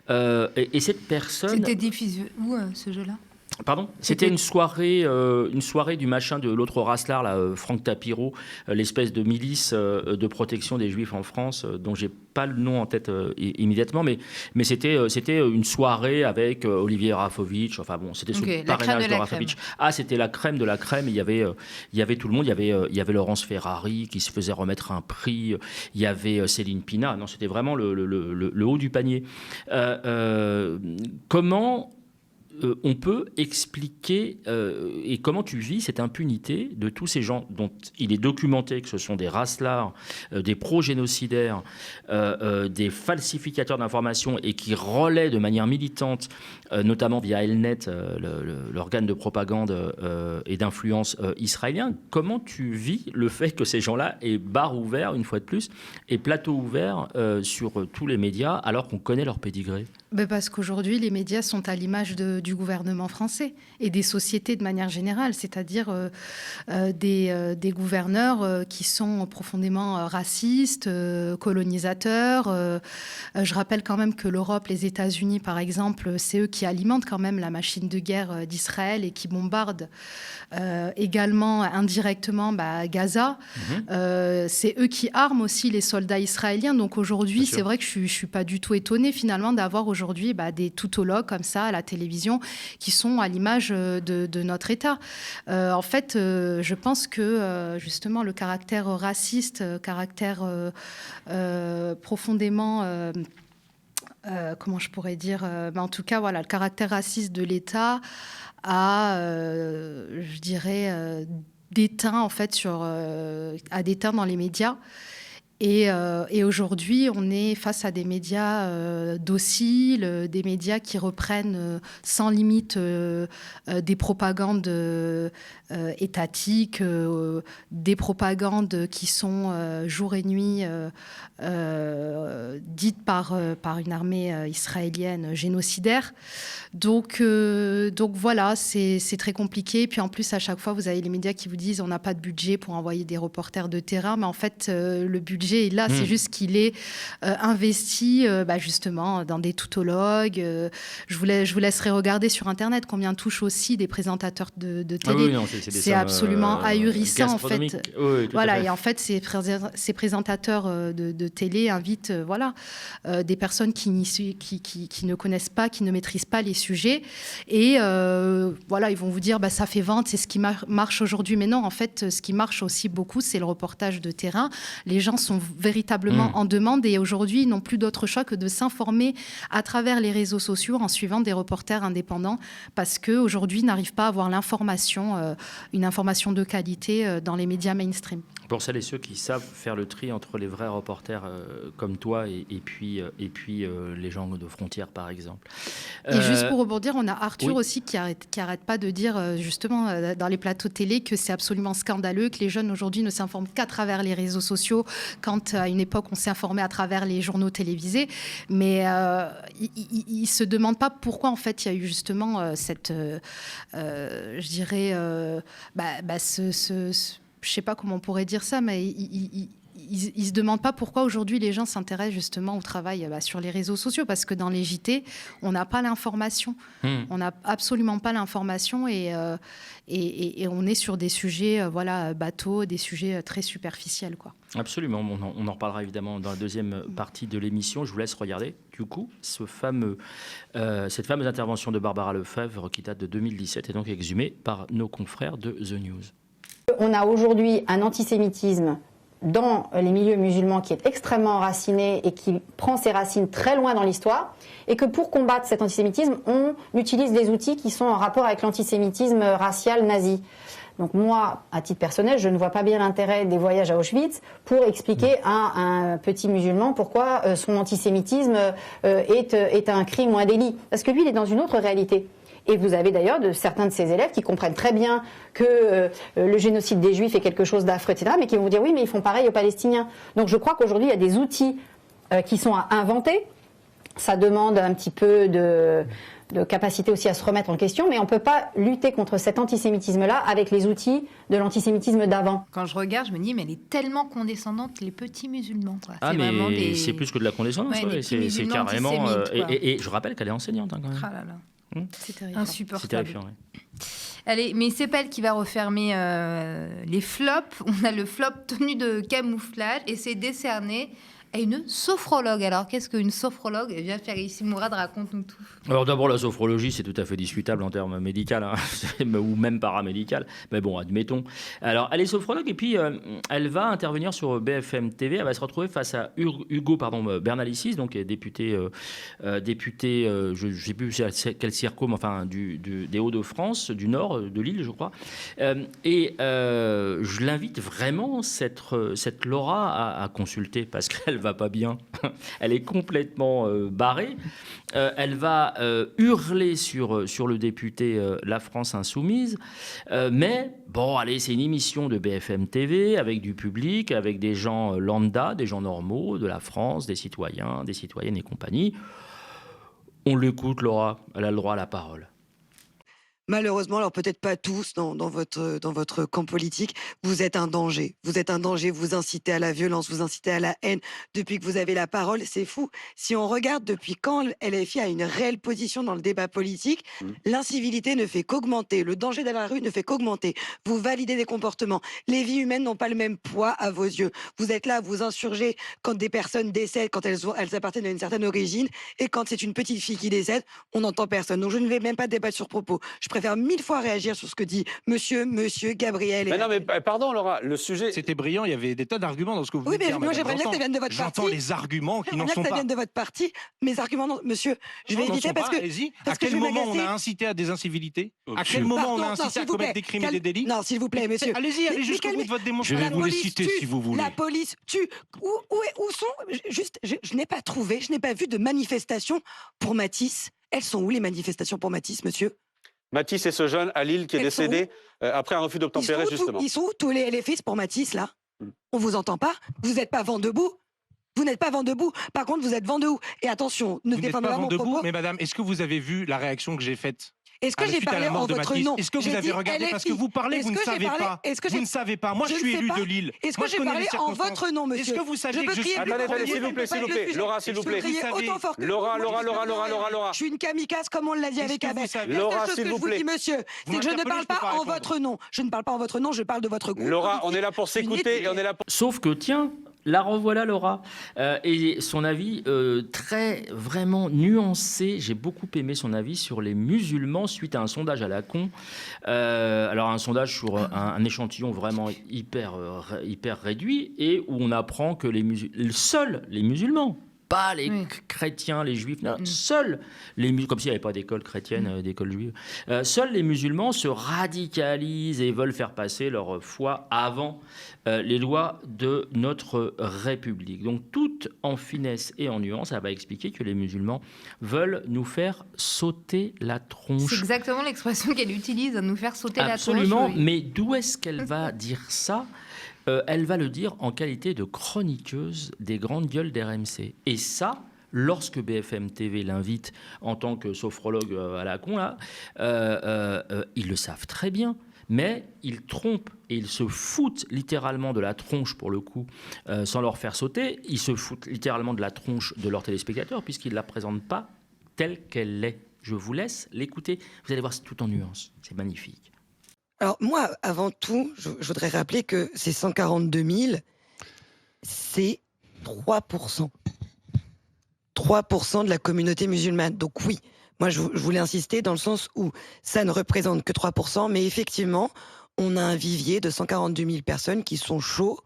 Et cette personne... C'était diffusé où, ce jeu-là ? Pardon ? C'était une soirée du machin de l'autre Raslar, là, Franck Tapiro, l'espèce de milice de protection des Juifs en France, dont j'ai pas le nom en tête immédiatement, mais c'était une soirée avec Olivier Rafovitch, enfin bon, c'était sous le parrainage de Rafovitch. Ah, c'était la crème de la crème, il y avait tout le monde, il y avait Laurence Ferrari qui se faisait remettre un prix, il y avait Céline Pina, non, c'était vraiment le haut du panier. Comment on peut expliquer et comment tu vis cette impunité de tous ces gens dont il est documenté que ce sont des raslards, des pro-génocidaires, des falsificateurs d'informations et qui relaient de manière militante, notamment via Elnet, l'organe de propagande et d'influence israélien. Comment tu vis le fait que ces gens-là aient bar ouvert, une fois de plus, et plateau ouvert sur tous les médias alors qu'on connaît leur pédigré? Parce qu'aujourd'hui, les médias sont à l'image du gouvernement français et des sociétés de manière générale, c'est-à-dire des gouverneurs qui sont profondément racistes, colonisateurs. Je rappelle quand même que l'Europe, les États-Unis, par exemple, c'est eux qui alimentent quand même la machine de guerre d'Israël et qui bombardent également indirectement Gaza. C'est eux qui arment aussi les soldats israéliens. Donc aujourd'hui, c'est vrai que je ne suis pas du tout étonnée finalement d'avoir aujourd'hui des tautologues comme ça à la télévision qui sont à l'image de notre État. En fait, je pense que justement le caractère raciste, caractère profondément... comment je pourrais dire en tout cas, voilà, le caractère raciste de l'État a, je dirais, déteint en fait a déteint dans les médias. Et aujourd'hui, on est face à des médias dociles, des médias qui reprennent sans limite des propagandes étatiques, des propagandes qui sont jour et nuit dites par une armée israélienne génocidaire. Donc voilà, c'est très compliqué. Puis en plus, à chaque fois, vous avez les médias qui vous disent on n'a pas de budget pour envoyer des reporters de terrain. Mais en fait, le budget est là. C'est juste qu'il est investi justement dans des tautologues. Je vous laisserai regarder sur Internet combien touchent aussi des présentateurs de télé. Oui, non, c'est absolument ahurissant en fait. Oui, voilà, et en fait, ces présentateurs de télé invitent des personnes qui ne connaissent pas, qui ne maîtrisent pas les sujets. Et ils vont vous dire ça fait vente, c'est ce qui marche aujourd'hui. Mais non, en fait, ce qui marche aussi beaucoup, c'est le reportage de terrain. Les gens sont véritablement en demande et aujourd'hui, ils n'ont plus d'autre choix que de s'informer à travers les réseaux sociaux en suivant des reporters indépendants parce qu'aujourd'hui, ils n'arrivent pas à avoir l'information, une information de qualité dans les médias mainstream. Pour celles et ceux qui savent faire le tri entre les vrais reporters comme toi et puis les gens de frontières, par exemple. Et juste pour rebondir, on a Arthur aussi qui arrête pas de dire justement dans les plateaux télé que c'est absolument scandaleux, que les jeunes aujourd'hui ne s'informent qu'à travers les réseaux sociaux, quand à une époque on s'est informé à travers les journaux télévisés. Mais il se demande pas pourquoi en fait il y a eu justement cette, je dirais, je sais pas comment on pourrait dire ça, mais il se demande pas pourquoi aujourd'hui les gens s'intéressent justement au travail sur les réseaux sociaux, parce que dans les JT, on n'a pas l'information. On n'a absolument pas l'information et on est sur des sujets bateaux, des sujets très superficiels, quoi. Absolument, on en reparlera évidemment dans la deuxième partie de l'émission. Je vous laisse regarder du coup cette fameuse intervention de Barbara Lefebvre qui date de 2017 et donc exhumée par nos confrères de The News. On a aujourd'hui un antisémitisme dans les milieux musulmans qui est extrêmement enraciné et qui prend ses racines très loin dans l'histoire, et que pour combattre cet antisémitisme, on utilise des outils qui sont en rapport avec l'antisémitisme racial nazi. Donc moi, à titre personnel, je ne vois pas bien l'intérêt des voyages à Auschwitz pour expliquer à un petit musulman pourquoi son antisémitisme est un crime ou un délit. Parce que lui, il est dans une autre réalité. Et vous avez d'ailleurs certains de ces élèves qui comprennent très bien que le génocide des Juifs est quelque chose d'affreux, etc., mais qui vont vous dire oui, mais ils font pareil aux Palestiniens. Donc je crois qu'aujourd'hui, il y a des outils qui sont à inventer. Ça demande un petit peu de capacité aussi à se remettre en question, mais on ne peut pas lutter contre cet antisémitisme-là avec les outils de l'antisémitisme d'avant. Quand je regarde, je me dis, mais elle est tellement condescendante, les petits musulmans, quoi. Ah, mais c'est plus que de la condescendance, c'est carrément... Et je rappelle qu'elle est enseignante, quand même. Ah là là. C'est terrifiant. Insupportable. C'est terrifiant, oui. Allez, mais c'est pas elle qui va refermer les flops. On a le flop tenue de camouflage et c'est décerné et une sophrologue. Alors, qu'est-ce qu'une sophrologue? Viens faire ici, Mourad, raconte-nous tout. Alors d'abord, la sophrologie, c'est tout à fait discutable en termes médicaux, hein, ou même paramédical, mais bon, admettons. Alors, elle est sophrologue et puis elle va intervenir sur BFM TV. Elle va se retrouver face à Hugo Bernalicis, donc député, je ne sais plus quel circo, mais enfin des Hauts-de-France, du Nord, de Lille, je crois. Je l'invite vraiment, cette Laura, à consulter parce qu'elle va pas bien. Elle est complètement barrée. Elle va hurler sur le député La France Insoumise. Mais bon, allez, c'est une émission de BFM TV avec du public, avec des gens lambda, des gens normaux de la France, des citoyens, des citoyennes et compagnie. On l'écoute, Laura. Elle a le droit à la parole. Malheureusement, alors peut-être pas tous dans votre camp politique, vous êtes un danger. Vous êtes un danger, vous incitez à la violence, vous incitez à la haine. Depuis que vous avez la parole, c'est fou. Si on regarde depuis quand LFI a une réelle position dans le débat politique, l'incivilité ne fait qu'augmenter, le danger dans la rue ne fait qu'augmenter. Vous validez des comportements. Les vies humaines n'ont pas le même poids à vos yeux. Vous êtes là à vous insurger quand des personnes décèdent, quand elles appartiennent à une certaine origine, et quand c'est une petite fille qui décède, on n'entend personne. Donc je ne vais même pas débattre sur propos. Je préfère 1000 fois réagir sur ce que dit monsieur Gabriel. Mais non, mais pardon, Laura, le sujet... C'était brillant, il y avait des tas d'arguments dans ce que vous venez de dire. Oui, mais moi j'aimerais bien que ça vienne de votre parti. J'entends les arguments qui n'en sont pas. Que ça vienne de votre parti. Mes arguments, non, monsieur, je vais éviter parce que... À quel moment on a incité à des incivilités? À quel moment on a incité à commettre des crimes et des délits? Non, s'il vous plaît, monsieur. Allez-y, allez jusqu'au bout de votre démonstration. Je vais vous les citer si vous voulez. La police tue. Où sont... Juste, je n'ai pas trouvé, je n'ai pas vu de manifestation pour Matisse. Elles sont où les manifestations pour Matisse, monsieur? Matisse est ce jeune à Lille qui est décédé après un refus d'obtempérer, justement. Ils sont où tous les LFI pour Matisse, là? On vous entend pas? Vous n'êtes pas vent debout? Vous n'êtes pas vent debout. Par contre, vous êtes vent debout. Et attention, ne défendez pas mon propos. Mais madame, est-ce que vous avez vu la réaction que j'ai faite? Est-ce que j'ai parlé en votre nom? Est-ce que vous avez regardé? Parce que vous parlez, vous ne savez pas. Vous ne savez pas. Moi, je suis élu de Lille. Est-ce que j'ai parlé en votre nom, monsieur? Est-ce que vous saviez que je suis... Attendez, s'il vous plaît. Laura, s'il vous plaît. Laura. Je suis une kamikaze, comme on l'a dit avec Abel. Laura, s'il vous plaît. Monsieur, c'est que je ne parle pas en votre nom. Je ne parle pas en votre nom, je parle de votre groupe. Laura, on est là pour s'écouter et on est là pour... Sauf que, tiens... La revoilà, Laura. Et son avis très, vraiment nuancé. J'ai beaucoup aimé son avis sur les musulmans suite à un sondage à la con. Alors, un sondage sur un échantillon vraiment hyper réduit et où on apprend que seuls les musulmans, pas les chrétiens, les juifs, non, seuls les musulmans, comme s'il n'y avait pas d'école chrétienne, d'école juive, seuls les musulmans se radicalisent et veulent faire passer leur foi avant les lois de notre République. Donc, tout en finesse et en nuance, elle va expliquer que les musulmans veulent nous faire sauter la tronche. C'est exactement l'expression qu'elle utilise, nous faire sauter la tronche. Absolument, mais d'où est-ce qu'elle va dire ça ? Elle va le dire en qualité de chroniqueuse des grandes gueules d'RMC. Et ça, lorsque BFM TV l'invite en tant que sophrologue à la con, là, ils le savent très bien. Mais ils trompent et ils se foutent littéralement de la tronche, pour le coup, sans leur faire sauter. Ils se foutent littéralement de la tronche de leurs téléspectateurs puisqu'ils ne la présentent pas telle qu'elle est. Je vous laisse l'écouter. Vous allez voir, c'est tout en nuances. C'est magnifique. Alors moi, avant tout, je voudrais rappeler que ces 142 000, c'est 3%. 3% de la communauté musulmane. Donc oui, moi je voulais insister dans le sens où ça ne représente que 3%, mais effectivement, on a un vivier de 142 000 personnes qui sont chauds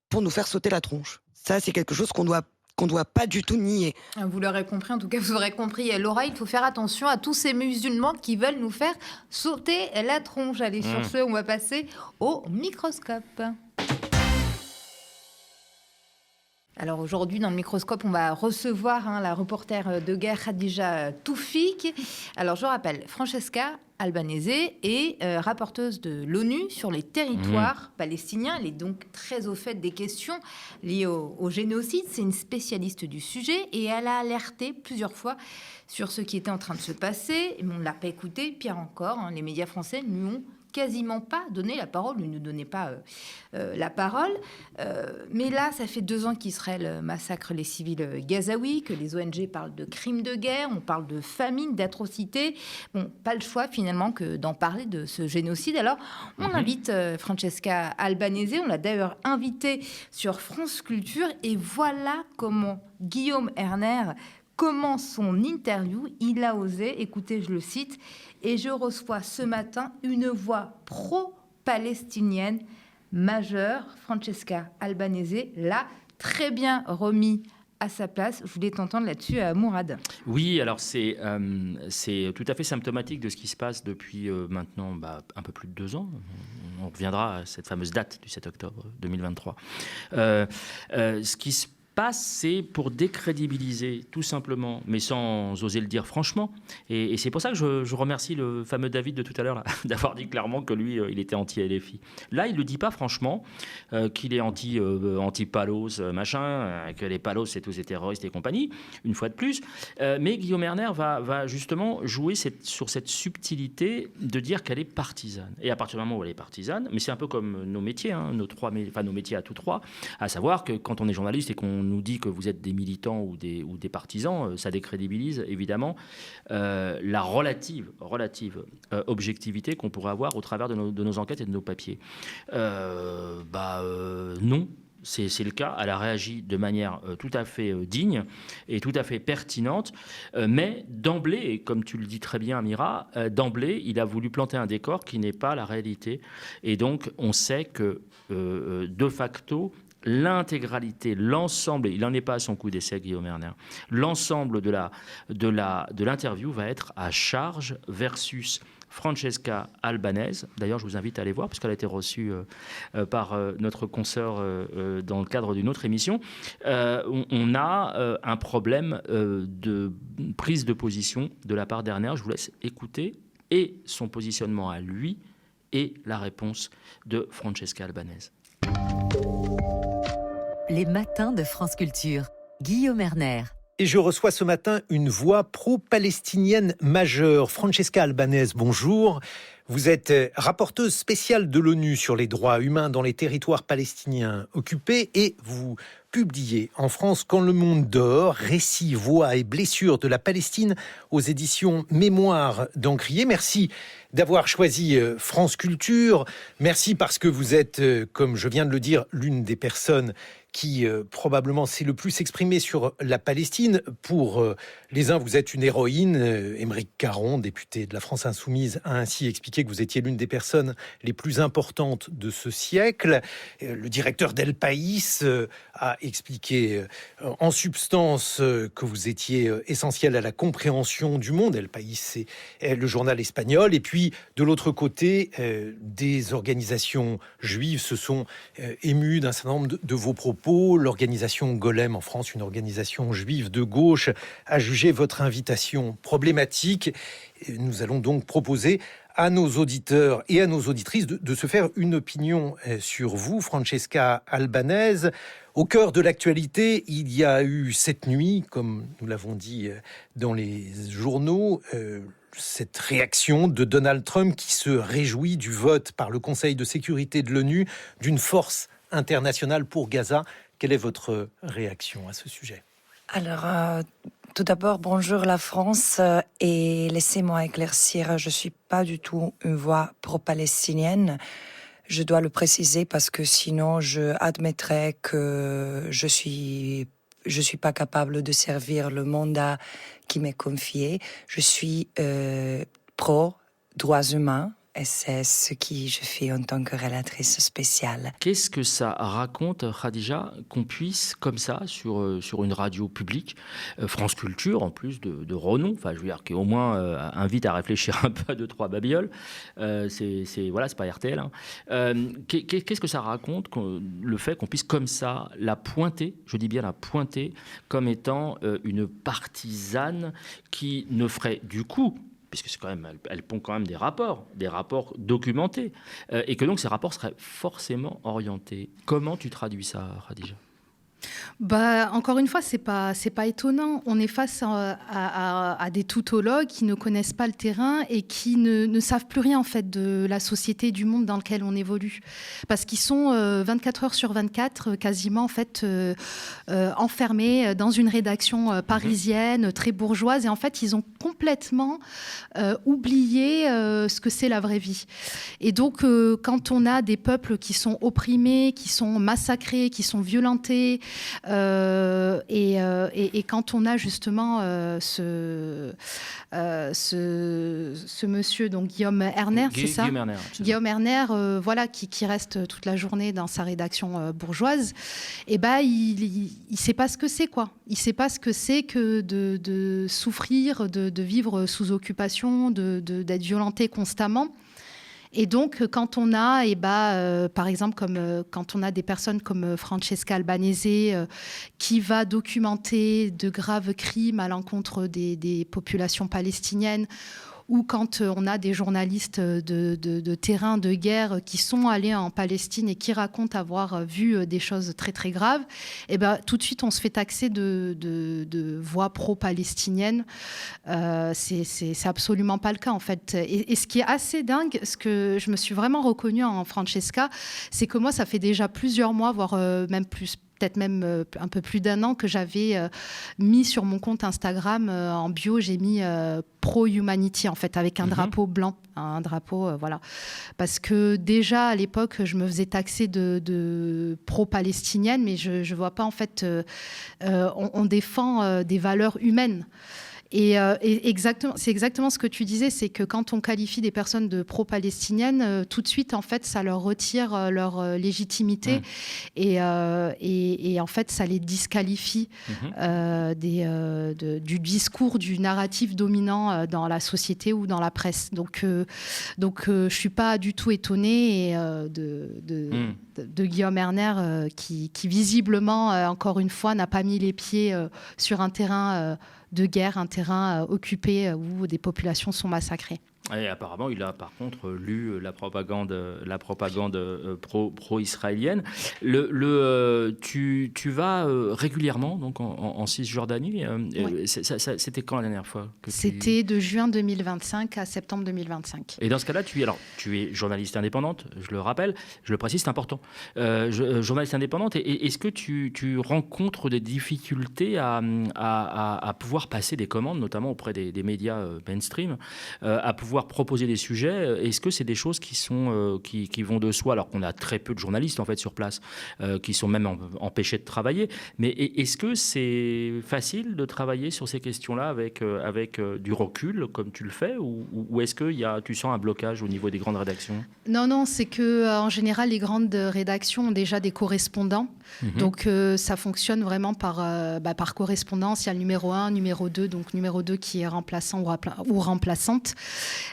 pour nous faire sauter la tronche. Ça, c'est quelque chose qu'on doit pas du tout nier. Vous l'aurez compris, en tout cas vous aurez compris. Laura, il faut faire attention à tous ces musulmans qui veulent nous faire sauter la tronche. Allez, sur ce, on va passer au microscope. Alors aujourd'hui, dans le microscope, on va recevoir la reporter de guerre Khadija Toufik. Alors je rappelle, Francesca Albanese est rapporteuse de l'ONU sur les territoires palestiniens. Elle est donc très au fait des questions liées au génocide. C'est une spécialiste du sujet et elle a alerté plusieurs fois sur ce qui était en train de se passer. Mais on ne l'a pas écouté. Pire encore, les médias français ne lui ont quasiment pas donné la parole, il ne donnait pas la parole. Mais là, ça fait 2 ans qu'Israël massacre les civils gazaouis, que les ONG parlent de crimes de guerre, on parle de famine, d'atrocités. Bon, pas le choix finalement que d'en parler de ce génocide. Alors, on invite Francesca Albanese, on l'a d'ailleurs invitée sur France Culture, et voilà comment Guillaume Erner commence son interview. Il a osé, écoutez, je le cite, et je reçois ce matin une voix pro-palestinienne majeure. Francesca Albanese l'a très bien remis à sa place. Je voulais t'entendre là-dessus, Mourad. Oui, alors c'est tout à fait symptomatique de ce qui se passe depuis maintenant un peu plus de 2 ans. On reviendra à cette fameuse date du 7 octobre 2023. Ce qui se passe, c'est pour décrédibiliser, tout simplement, mais sans oser le dire franchement. Et c'est pour ça que je remercie le fameux David de tout à l'heure, d'avoir dit clairement que lui, il était anti-LFI. Là, il ne le dit pas franchement, qu'il est anti-Palos, machin, que les Palos, c'est tous des terroristes et compagnie, une fois de plus. Mais Guillaume Erner va justement jouer sur cette subtilité de dire qu'elle est partisane. Et à partir du moment où elle est partisane, mais c'est un peu comme nos métiers, hein, nos métiers à tous trois, à savoir que quand on est journaliste et qu'on nous dit que vous êtes des militants ou des partisans, ça décrédibilise évidemment la relative objectivité qu'on pourrait avoir au travers de nos enquêtes et de nos papiers. Non. C'est le cas, elle a réagi de manière tout à fait digne et tout à fait pertinente, mais d'emblée, et comme tu le dis très bien Amira, d'emblée, il a voulu planter un décor qui n'est pas la réalité. Et donc, on sait que, de facto, l'intégralité, l'ensemble, il n'en est pas à son coup d'essai, Guillaume Erner, l'ensemble de l'interview va être à charge versus Francesca Albanese. D'ailleurs, je vous invite à aller voir, parce qu'elle a été reçue par notre consoeur dans le cadre d'une autre émission. On a un problème de prise de position de la part d'Erner. Je vous laisse écouter et son positionnement à lui et la réponse de Francesca Albanese. Les matins de France Culture. Guillaume Erner. Et je reçois ce matin une voix pro-palestinienne majeure. Francesca Albanese, bonjour. Vous êtes rapporteuse spéciale de l'ONU sur les droits humains dans les territoires palestiniens occupés et vous publiez en France Quand le monde dort, récits, voix et blessures de la Palestine aux éditions Mémoire d'Encrier. Merci d'avoir choisi France Culture. Merci parce que vous êtes, comme je viens de le dire, l'une des personnes qui probablement s'est le plus exprimée sur la Palestine. Pour les uns, vous êtes une héroïne. Émeric Caron, député de la France Insoumise, a ainsi expliqué que vous étiez l'une des personnes les plus importantes de ce siècle. Le directeur d'El País a expliqué en substance que vous étiez essentiel à la compréhension du monde. El País, c'est le journal espagnol. Et puis, de l'autre côté, des organisations juives se sont émues d'un certain nombre de vos propos. L'organisation Golem en France, une organisation juive de gauche, a jugé votre invitation problématique. Nous allons donc proposer à nos auditeurs et à nos auditrices de se faire une opinion sur vous, Francesca Albanese. Au cœur de l'actualité, il y a eu cette nuit, comme nous l'avons dit dans les journaux, cette réaction de Donald Trump qui se réjouit du vote par le Conseil de sécurité de l'ONU d'une force internationale pour Gaza. Quelle est votre réaction à ce sujet ? Alors, tout d'abord, bonjour la France et laissez-moi éclaircir, je ne suis pas du tout une voix pro-palestinienne. Je dois le préciser parce que sinon je admettrais que je suis pas capable de servir le mandat qui m'est confié. Je suis pro-droits humains. Et c'est ce que je fais en tant que relatrice spéciale. Qu'est-ce que ça raconte, Khadija, qu'on puisse, comme ça, sur une radio publique, France Culture, en plus de renom, enfin, je veux dire, qui au moins invite à réfléchir un peu à 2-3 babioles, c'est pas RTL. Hein. Qu'est-ce que ça raconte, le fait qu'on puisse, comme ça, la pointer, je dis bien la pointer, comme étant une partisane qui ne ferait, du coup, puisque c'est quand même, elle pond quand même des rapports documentés, et que donc ces rapports seraient forcément orientés. Comment tu traduis ça, Khadija ? Encore une fois, c'est pas étonnant. On est face à des tautologues qui ne connaissent pas le terrain et qui ne savent plus rien en fait de la société et du monde dans lequel on évolue, parce qu'ils sont 24 heures sur 24 quasiment en fait enfermés dans une rédaction parisienne très bourgeoise, et en fait ils ont complètement oublié ce que c'est la vraie vie. Et donc quand on a des peuples qui sont opprimés, qui sont massacrés, qui sont violentés, et quand on a justement ce monsieur, donc Guillaume Erner, c'est ça ? Guillaume Erner, voilà, qui reste toute la journée dans sa rédaction bourgeoise, et il sait pas ce que c'est, quoi. Il sait pas ce que c'est que de souffrir, de vivre sous occupation, d'être violenté constamment. Et donc, quand on a, par exemple, quand on a des personnes comme Francesca Albanese qui va documenter de graves crimes à l'encontre des populations palestiniennes, ou quand on a des journalistes de terrain, de guerre, qui sont allés en Palestine et qui racontent avoir vu des choses très très graves, tout de suite on se fait taxer de voix pro-palestiniennes. C'est absolument pas le cas en fait. Et ce qui est assez dingue, ce que je me suis vraiment reconnue en Francesca, c'est que moi ça fait déjà plusieurs mois, voire même plus, peut-être même un peu plus d'1 an, que j'avais mis sur mon compte Instagram en bio, j'ai mis pro-humanity en fait, avec un drapeau blanc, un drapeau voilà, parce que déjà à l'époque je me faisais taxer de pro-palestinienne, mais je vois pas en fait, on défend des valeurs humaines. Et c'est exactement ce que tu disais, c'est que quand on qualifie des personnes de pro-palestiniennes, tout de suite, en fait, ça leur retire leur légitimité et en fait, ça les disqualifie du discours, du narratif dominant dans la société ou dans la presse. Donc je suis pas du tout étonnée de Guillaume Erner qui visiblement, encore une fois, n'a pas mis les pieds sur un terrain de guerre, un terrain occupé où des populations sont massacrées. Et apparemment, il a par contre lu la propagande pro-israélienne. Tu vas régulièrement donc en Cisjordanie. Oui. C'était quand la dernière fois C'était de juin 2025 à septembre 2025. Et dans ce cas-là, tu es journaliste indépendante, je le rappelle, je le précise, c'est important. Journaliste indépendante, et est-ce que tu rencontres des difficultés à pouvoir passer des commandes, notamment auprès des médias mainstream, à pouvoir proposer des sujets? Est-ce que c'est des choses qui vont de soi, alors qu'on a très peu de journalistes en fait sur place, qui sont même empêchés de travailler, mais est-ce que c'est facile de travailler sur ces questions-là avec du recul comme tu le fais, ou est-ce que tu sens un blocage au niveau des grandes rédactions? Non, c'est que en général les grandes rédactions ont déjà des correspondants, donc ça fonctionne vraiment par correspondance. Il y a le numéro 1, numéro 2, donc numéro 2 qui est remplaçant ou remplaçante.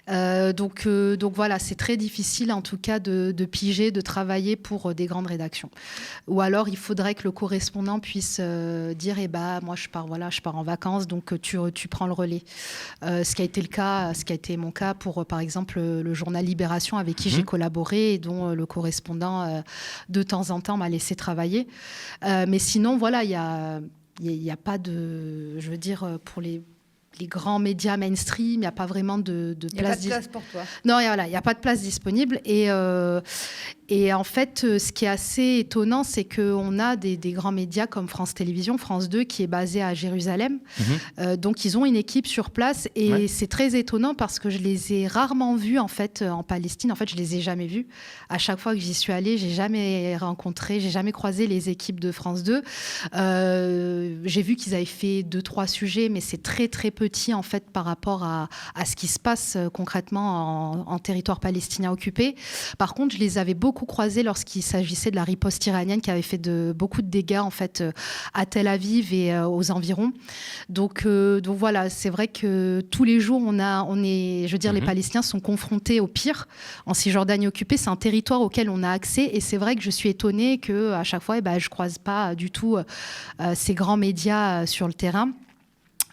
Donc voilà, c'est très difficile en tout cas de piger, de travailler pour des grandes rédactions. Ou alors il faudrait que le correspondant puisse dire moi je pars en vacances, donc tu prends le relais. Ce qui a été mon cas pour par exemple le journal Libération avec qui j'ai collaboré et dont le correspondant de temps en temps m'a laissé travailler. Mais sinon voilà, il y a pas de, je veux dire, pour les grands médias mainstream, il n'y a pas vraiment de place. Il n'y a pas de place pour toi. Non, il n'y a pas de place disponible. Et en fait, ce qui est assez étonnant, c'est qu'on a des grands médias comme France Télévisions, France 2, qui est basé à Jérusalem. Donc, ils ont une équipe sur place. Et c'est très étonnant parce que je les ai rarement vus en fait, en Palestine. En fait, je les ai jamais vus. À chaque fois que j'y suis allée, j'ai jamais croisé les équipes de France 2. J'ai vu qu'ils avaient fait 2-3 sujets, mais c'est très, très petit en fait par rapport à ce qui se passe concrètement en territoire palestinien occupé. Par contre, je les avais beaucoup croisés lorsqu'il s'agissait de la riposte iranienne qui avait fait beaucoup de dégâts en fait à Tel Aviv et aux environs. Donc voilà, c'est vrai que tous les jours les Palestiniens sont confrontés au pire en Cisjordanie occupée. C'est un territoire auquel on a accès, et c'est vrai que je suis étonnée que à chaque fois, je croise pas du tout ces grands médias sur le terrain.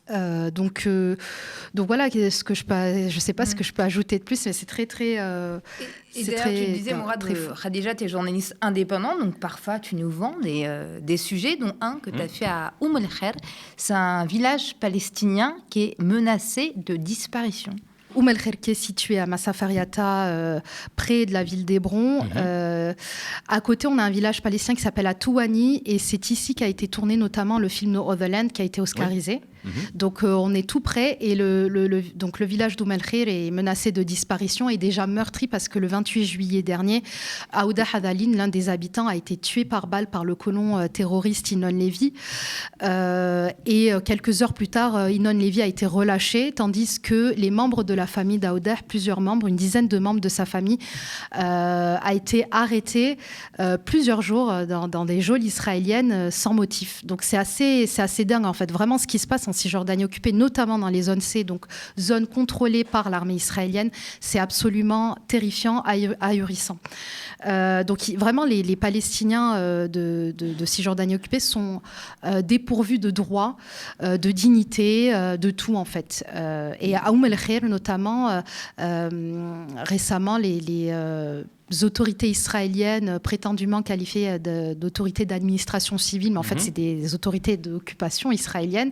Donc voilà, je sais pas ce que je peux ajouter de plus, mais c'est très très. Et d'ailleurs, tu disais, Mourad, Khadija, tu es journaliste indépendant, donc parfois tu nous vends des sujets, dont un que tu as fait à El Khair. C'est un village palestinien qui est menacé de disparition. El Khair, qui est situé à Massafariata, près de la ville d'Hébron. À côté, on a un village palestinien qui s'appelle Atouani, et c'est ici qu'a été tourné notamment le film No Other Land, qui a été oscarisé. Donc on est tout près, et donc le village d'El Khair est menacé de disparition et déjà meurtri parce que le 28 juillet dernier, Aouda Hadalin, l'un des habitants, a été tué par balle par le colon terroriste Inon Lévy. Et quelques heures plus tard, Inon Lévy a été relâché, tandis que les membres de la famille d'Aouda, plusieurs membres, une dizaine de membres de sa famille, a été arrêtés plusieurs jours dans des geôles israéliennes sans motif. Donc c'est assez dingue en fait, vraiment ce qui se passe en Cisjordanie occupée, notamment dans les zones C, donc zones contrôlées par l'armée israélienne, c'est absolument terrifiant, ahurissant. Donc vraiment, les Palestiniens de Cisjordanie occupée sont dépourvus de droits, de dignité, de tout en fait. Et à El Khair notamment, récemment, les autorités israéliennes prétendument qualifiées d'autorités d'administration civile, mais en fait c'est des autorités d'occupation israéliennes,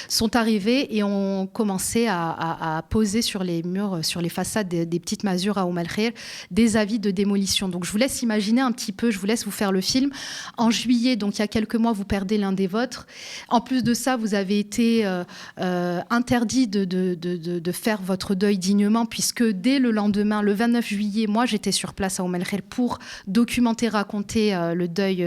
sont arrivées et ont commencé à poser sur les murs, sur les façades des petites masures à El Khair, des avis de démolition. Donc je vous laisse imaginer un petit peu, je vous laisse vous faire le film. En juillet, donc il y a quelques mois, vous perdez l'un des vôtres. En plus de ça, vous avez été interdit de faire votre deuil dignement, puisque dès le lendemain, le 29 juillet, moi j'étais sur place à El Khair pour documenter, raconter le deuil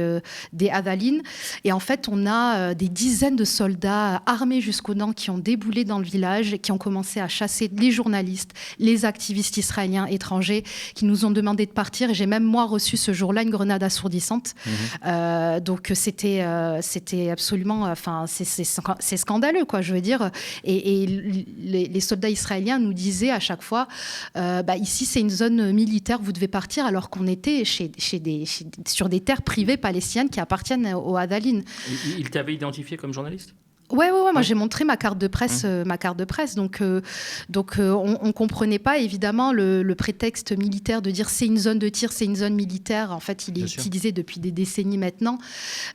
des Hadalin. Et en fait, on a des dizaines de soldats armés jusqu'aux dents qui ont déboulé dans le village, qui ont commencé à chasser les journalistes, les activistes israéliens étrangers, qui nous ont demandé de partir. Et j'ai même, moi, reçu ce jour-là une grenade assourdissante. Donc, c'était absolument... Enfin, c'est scandaleux, quoi, je veux dire. Et les soldats israéliens nous disaient à chaque fois, ici, c'est une zone militaire, vous devez partir, alors qu'on était sur des terres privées palestiniennes qui appartiennent aux Hadalin. Il t'avait identifié comme journaliste ? Ouais, moi j'ai montré ma carte de presse, Donc on comprenait pas évidemment le prétexte militaire de dire c'est une zone de tir, c'est une zone militaire. En fait, il est utilisé depuis des décennies maintenant.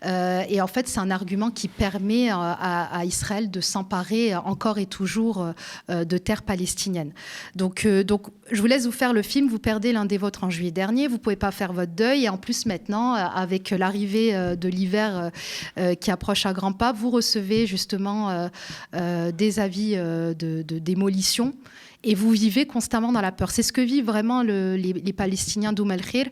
Et en fait, c'est un argument qui permet à Israël de s'emparer encore et toujours de terres palestiniennes. Donc je vous laisse vous faire le film. Vous perdez l'un des vôtres en juillet dernier. Vous pouvez pas faire votre deuil. Et en plus maintenant, avec l'arrivée de l'hiver qui approche à grands pas, vous recevez justement des avis de démolition. Et vous vivez constamment dans la peur. C'est ce que vivent vraiment les Palestiniens d'El Khair.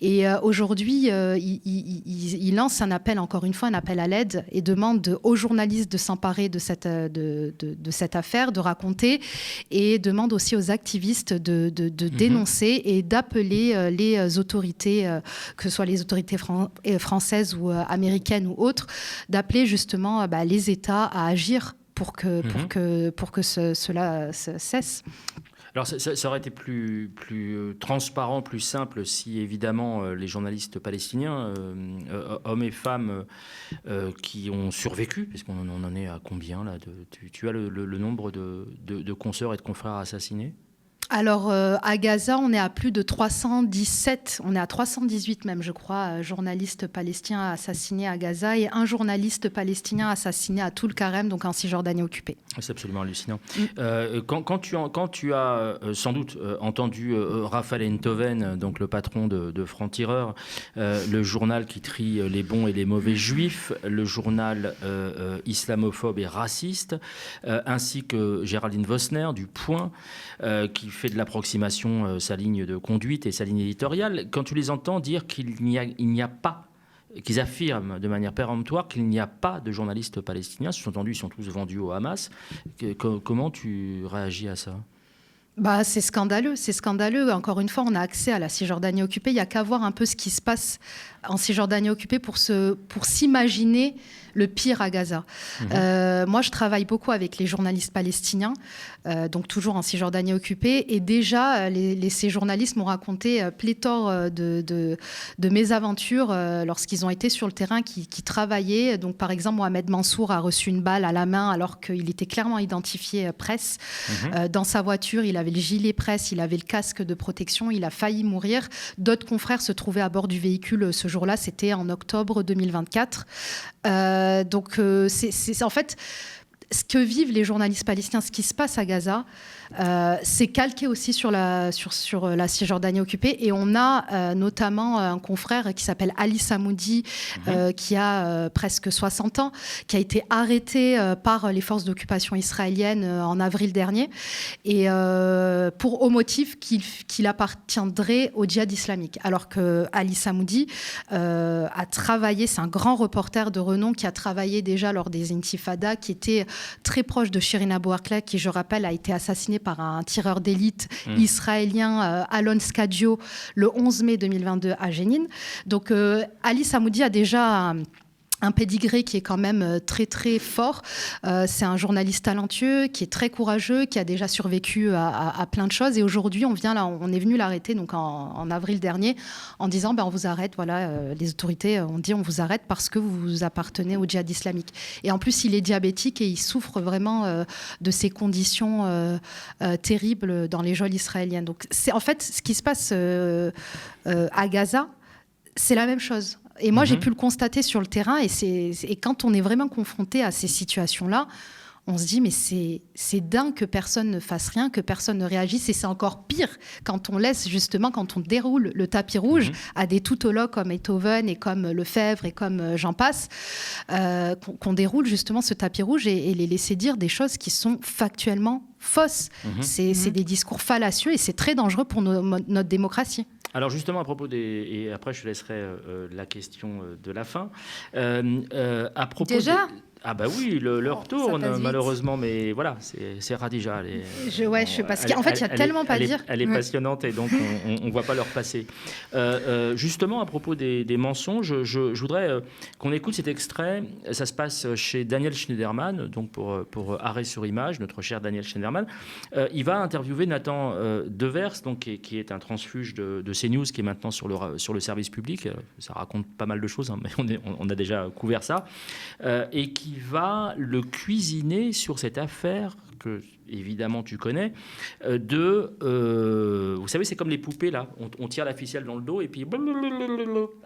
Et aujourd'hui, ils lancent un appel, encore une fois, un appel à l'aide, et demandent aux journalistes de s'emparer de cette affaire, de raconter, et demandent aussi aux activistes de dénoncer et d'appeler les autorités, que ce soit les autorités françaises ou américaines ou autres, d'appeler justement les États à agir pour que cela cesse. Alors ça aurait été plus transparent, plus simple si évidemment les journalistes palestiniens, hommes et femmes qui ont survécu, parce qu'on en est à combien là tu as le nombre de consoeurs et de confrères assassinés ? Alors, à Gaza, on est à plus de 317, on est à 318 même, je crois, journalistes palestiniens assassinés à Gaza, et un journaliste palestinien assassiné à Toul-Karem, donc en Cisjordanie occupée. C'est absolument hallucinant. Quand tu as sans doute entendu Raphaël Enthoven, donc le patron de Franc-Tireur, le journal qui trie les bons et les mauvais juifs, le journal islamophobe et raciste, ainsi que Géraldine Vosner du Point, qui fait de l'approximation sa ligne de conduite et sa ligne éditoriale, quand tu les entends dire qu'il n'y a pas, qu'ils affirment de manière péremptoire qu'il n'y a pas de journalistes palestiniens, sous-entendu ils sont tous vendus au Hamas, comment tu réagis à ça ? C'est scandaleux. Encore une fois, on a accès à la Cisjordanie occupée. Il n'y a qu'à voir un peu ce qui se passe en Cisjordanie occupée pour s'imaginer le pire à Gaza. Moi, je travaille beaucoup avec les journalistes palestiniens, donc toujours en Cisjordanie occupée. Et déjà, ces journalistes m'ont raconté pléthore de mésaventures lorsqu'ils ont été sur le terrain, qui travaillaient. Donc, par exemple, Mohamed Mansour a reçu une balle à la main alors qu'il était clairement identifié presse. Dans sa voiture, il avait le gilet presse, il avait le casque de protection, il a failli mourir. D'autres confrères se trouvaient à bord du véhicule ce jour-là, c'était en octobre 2024. Donc, c'est en fait ce que vivent les journalistes palestiniens, ce qui se passe à Gaza, c'est calqué aussi sur la Cisjordanie occupée. Et on a notamment un confrère qui s'appelle Ali Samoudi, qui a presque 60 ans, qui a été arrêté par les forces d'occupation israéliennes en avril dernier, et au motif qu'il appartiendrait au djihad islamique. Alors que Ali Samoudi a travaillé, c'est un grand reporter de renom qui a travaillé déjà lors des intifadas, qui était très proche de Shirin Abu Akleh, qui, je rappelle, a été assassiné par un tireur d'élite israélien, Alon Scadio, le 11 mai 2022 à Jenin. Donc Ali Samoudi a déjà un pédigré qui est quand même très très fort. C'est un journaliste talentueux, qui est très courageux, qui a déjà survécu à plein de choses. Et aujourd'hui, on est venu l'arrêter donc en avril dernier, en disant on vous arrête. Voilà, les autorités ont dit on vous arrête parce que vous appartenez au djihad islamique. Et en plus, il est diabétique et il souffre vraiment de ces conditions terribles dans les geôles israéliennes. Donc, c'est en fait ce qui se passe à Gaza, c'est la même chose. Et moi, j'ai pu le constater sur le terrain. Et quand on est vraiment confronté à ces situations-là, on se dit, mais c'est dingue que personne ne fasse rien, que personne ne réagisse. Et c'est encore pire quand on laisse, justement, quand on déroule le tapis rouge à des toutologues comme Einthoven et comme Lefebvre et comme j'en passe, qu'on déroule justement ce tapis rouge et les laisser dire des choses qui sont factuellement fausses. C'est des discours fallacieux et c'est très dangereux pour notre démocratie. Alors justement, à propos et après je te laisserai la question de la fin. À propos déjà Ah bah oui, l'heure tourne malheureusement, mais voilà, c'est Radija. Parce qu'en fait, il y a tellement pas à dire. Elle est passionnante et donc on ne voit pas l'heure passer. Justement, à propos des mensonges, je voudrais qu'on écoute cet extrait. Ça se passe chez Daniel Schneiderman, donc pour Arrêt sur Image, notre cher Daniel Schneiderman. Il va interviewer Nathan Devers, donc, qui est un transfuge de CNews, qui est maintenant sur le service public. Ça raconte pas mal de choses, hein, mais on a déjà couvert ça. Et qui va le cuisiner sur cette affaire que, évidemment, tu connais, vous savez, c'est comme les poupées, là. On tire la ficelle dans le dos et puis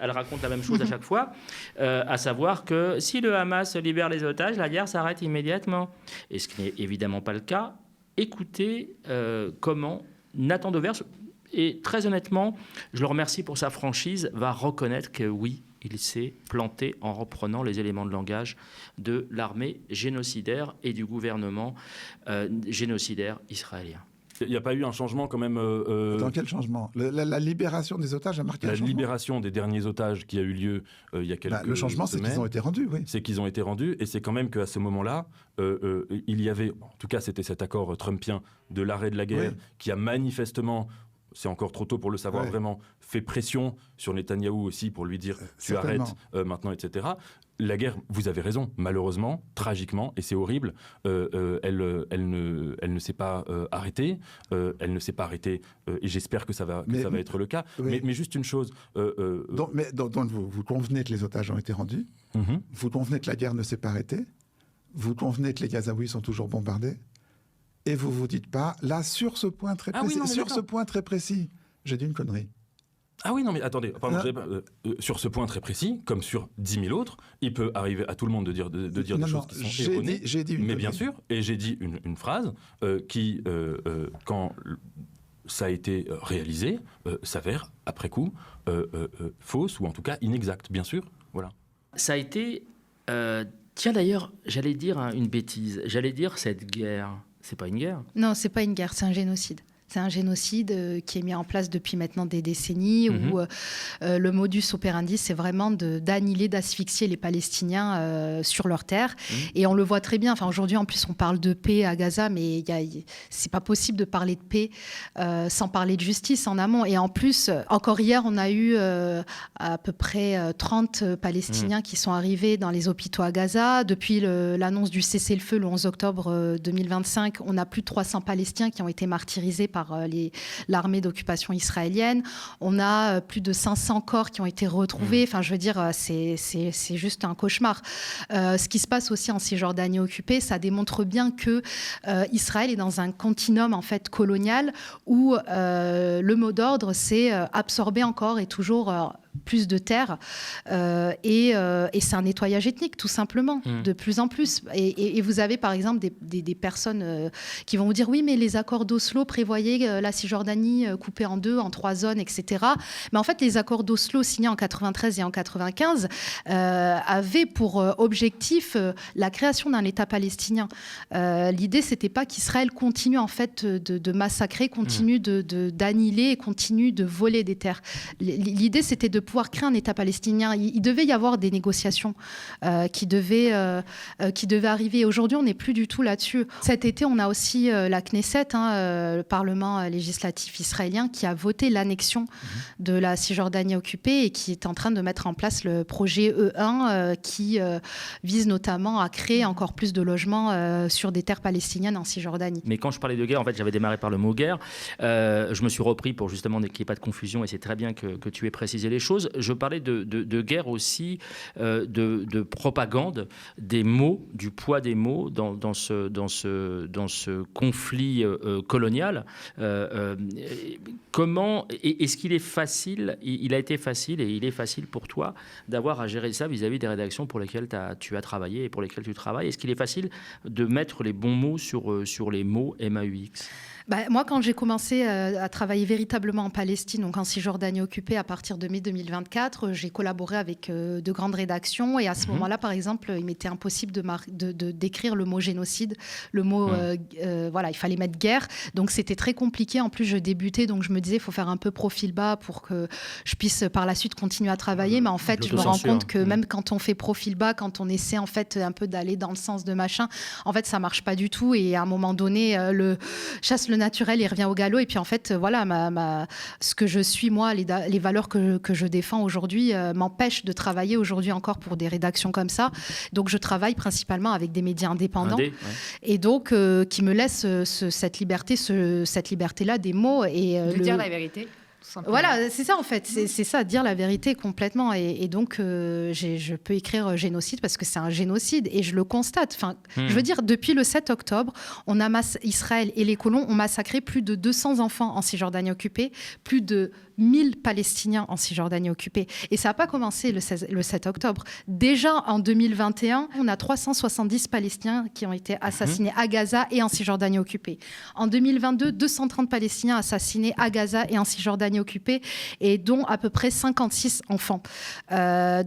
elle raconte la même chose à chaque fois, à savoir que si le Hamas libère les otages, la guerre s'arrête immédiatement. Et ce qui n'est évidemment pas le cas. Écoutez comment Nathan Devers, et très honnêtement, je le remercie pour sa franchise, va reconnaître que oui, il s'est planté en reprenant les éléments de langage de l'armée génocidaire et du gouvernement génocidaire israélien. Il n'y a pas eu un changement quand même Dans quel changement la libération des otages a marqué un changement. La libération des derniers otages qui a eu lieu il y a quelques semaines. Le changement, c'est qu'ils ont été rendus, oui. C'est qu'ils ont été rendus, et c'est quand même qu'à ce moment-là, il y avait, en tout cas c'était cet accord trumpien de l'arrêt de la guerre, qui a manifestement... C'est encore trop tôt pour le savoir, vraiment fait pression sur Netanyahou aussi pour lui dire tu arrêtes maintenant, etc. La guerre, vous avez raison, malheureusement, tragiquement, et c'est horrible, elle ne s'est pas arrêtée, et j'espère que ça va être le cas. Oui. Mais juste une chose... Donc vous convenez que les otages ont été rendus, vous convenez que la guerre ne s'est pas arrêtée, vous convenez que les Gazaouis sont toujours bombardés, et vous vous dites pas, là, sur ce point très précis, ce point très précis, j'ai dit une connerie. Ah oui, non, mais attendez, pardon, sur ce point très précis, comme sur 10 000 autres, il peut arriver à tout le monde de dire des choses qui sont erronées. J'ai dit une mais connerie. Bien sûr, et j'ai dit une phrase qui, quand ça a été réalisé, s'avère, après coup, fausse, ou en tout cas inexacte, bien sûr. Voilà. Ça a été... tiens, d'ailleurs, j'allais dire une bêtise. J'allais dire cette guerre... C'est pas une guerre. Non, c'est pas une guerre, c'est un génocide. C'est un génocide qui est mis en place depuis maintenant des décennies, où le modus operandi, c'est vraiment d'annihiler, d'asphyxier les Palestiniens sur leur terre. Et on le voit très bien. Enfin, aujourd'hui, en plus, on parle de paix à Gaza, mais c'est pas possible de parler de paix sans parler de justice en amont. Et en plus, encore hier, on a eu à peu près 30 Palestiniens qui sont arrivés dans les hôpitaux à Gaza. Depuis l'annonce du cessez-le-feu le 11 octobre 2025, on a plus de 300 Palestiniens qui ont été martyrisés par l'armée d'occupation israélienne. On a plus de 500 corps qui ont été retrouvés. Enfin, je veux dire, c'est juste un cauchemar. Ce qui se passe aussi en Cisjordanie occupée, ça démontre bien que Israël est dans un continuum en fait colonial où le mot d'ordre, c'est absorber encore et toujours plus de terre et c'est un nettoyage ethnique tout simplement de plus en plus et vous avez par exemple des personnes qui vont vous dire oui mais les accords d'Oslo prévoyaient la Cisjordanie coupée en deux, en 3 zones, etc. Mais en fait les accords d'Oslo signés en 93 et en 95 avaient pour objectif la création d'un État palestinien. L'idée c'était pas qu'Israël continue en fait de massacrer, continue d'annihiler et continue de voler des terres. L'idée c'était de pouvoir créer un État palestinien. Il devait y avoir des négociations qui devaient arriver. Aujourd'hui, on n'est plus du tout là-dessus. Cet été, on a aussi la Knesset, le Parlement législatif israélien, qui a voté l'annexion de la Cisjordanie occupée et qui est en train de mettre en place le projet E1 qui vise notamment à créer encore plus de logements sur des terres palestiniennes en Cisjordanie. Mais quand je parlais de guerre, en fait, j'avais démarré par le mot guerre. Je me suis repris pour justement qu'il n'y ait pas de confusion et c'est très bien que tu aies précisé les choses. Je parlais de guerre aussi, de propagande, des mots, du poids des mots dans ce conflit colonial. Comment est-ce qu'il est facile, il a été facile et il est facile pour toi d'avoir à gérer ça vis-à-vis des rédactions pour lesquelles tu as travaillé et pour lesquelles tu travailles? Est-ce qu'il est facile de mettre les bons mots sur les mots MAUX? Moi, quand j'ai commencé à travailler véritablement en Palestine, donc en Cisjordanie occupée, à partir de mai 2024, j'ai collaboré avec de grandes rédactions. Et à ce moment-là, par exemple, il m'était impossible de décrire le mot génocide. Le mot, il fallait mettre guerre. Donc, c'était très compliqué. En plus, je débutais. Donc, je me disais, il faut faire un peu profil bas pour que je puisse par la suite continuer à travailler. Mais en fait, je me rends compte que même quand on fait profil bas, quand on essaie en fait un peu d'aller dans le sens de machin, en fait, ça marche pas du tout. Et à un moment donné, chasse le naturel, il revient au galop. Et puis en fait, voilà, ce que je suis, moi, les valeurs que je défends aujourd'hui m'empêchent de travailler aujourd'hui encore pour des rédactions comme ça. Donc je travaille principalement avec des médias indépendants et donc qui me laissent cette liberté-là des mots. Et, de dire la vérité. Voilà, c'est ça en fait, c'est ça, dire la vérité complètement. Et donc, je peux écrire génocide parce que c'est un génocide et je le constate. Enfin, je veux dire, depuis le 7 octobre, Israël et les colons ont massacré plus de 200 enfants en Cisjordanie occupée, plus de 1000 Palestiniens en Cisjordanie occupée. Et ça n'a pas commencé le 7 octobre. Déjà en 2021, on a 370 Palestiniens qui ont été assassinés à Gaza et en Cisjordanie occupée. En 2022, 230 Palestiniens assassinés à Gaza et en Cisjordanie occupée, et dont à peu près 56 enfants. Voilà,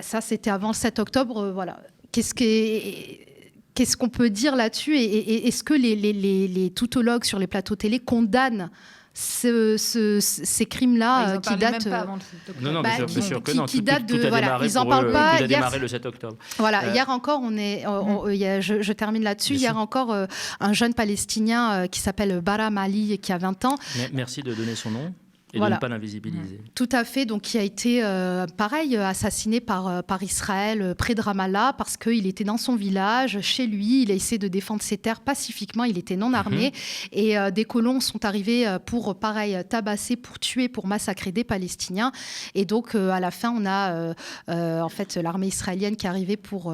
ça c'était avant le 7 octobre. Voilà. Qu'est-ce qu'on peut dire là-dessus et est-ce que les toutologues sur les plateaux télé condamnent ces crimes-là qui datent bien sûr que non. Qui datent de voilà, ils en parlent pas. Tout a démarré le 7 octobre. Voilà, hier encore, je termine là-dessus. Hier encore, un jeune Palestinien qui s'appelle Baram Ali, qui a 20 ans. Merci de donner son nom. Et voilà. de ne pas l'invisibiliser. Tout à fait, donc qui a été, pareil, assassiné par Israël près de Ramallah parce qu'il était dans son village, chez lui, il a essayé de défendre ses terres pacifiquement, il était non armé, et des colons sont arrivés pour, pareil, tabasser, pour tuer, pour massacrer des Palestiniens. Et donc, à la fin, on a en fait l'armée israélienne qui est arrivée pour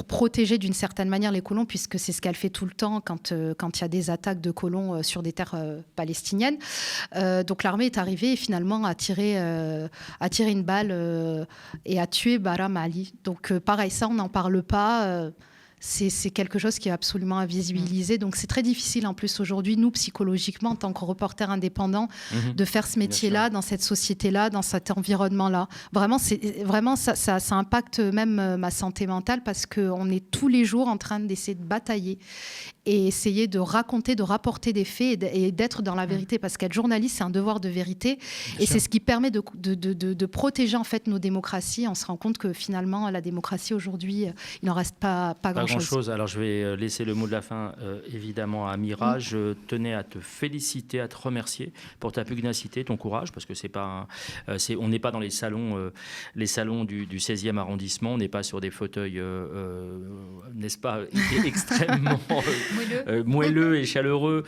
protéger d'une certaine manière les colons, puisque c'est ce qu'elle fait tout le temps quand il y a des attaques de colons sur des terres palestiniennes. Donc, l'armée est arrivée et finalement a tiré une balle et a tué Baram Ali. Donc pareil, ça on n'en parle pas. C'est quelque chose qui est absolument invisibilisé. Donc c'est très difficile en plus aujourd'hui, nous psychologiquement, en tant que reporters indépendants, de faire ce métier-là, dans cette société-là, dans cet environnement-là. Vraiment, ça impacte même ma santé mentale parce qu'on est tous les jours en train d'essayer de batailler et essayer de raconter, de rapporter des faits et d'être dans la vérité. Parce qu'être journaliste, c'est un devoir de vérité. Et c'est ce qui permet de protéger en fait nos démocraties. On se rend compte que finalement, la démocratie aujourd'hui, il n'en reste pas grand-chose. Alors je vais laisser le mot de la fin évidemment à Amira. Je tenais à te féliciter, à te remercier pour ta pugnacité, ton courage, parce que on n'est pas dans les salons du 16e arrondissement, on n'est pas sur des fauteuils, n'est-ce pas, extrêmement moelleux et chaleureux.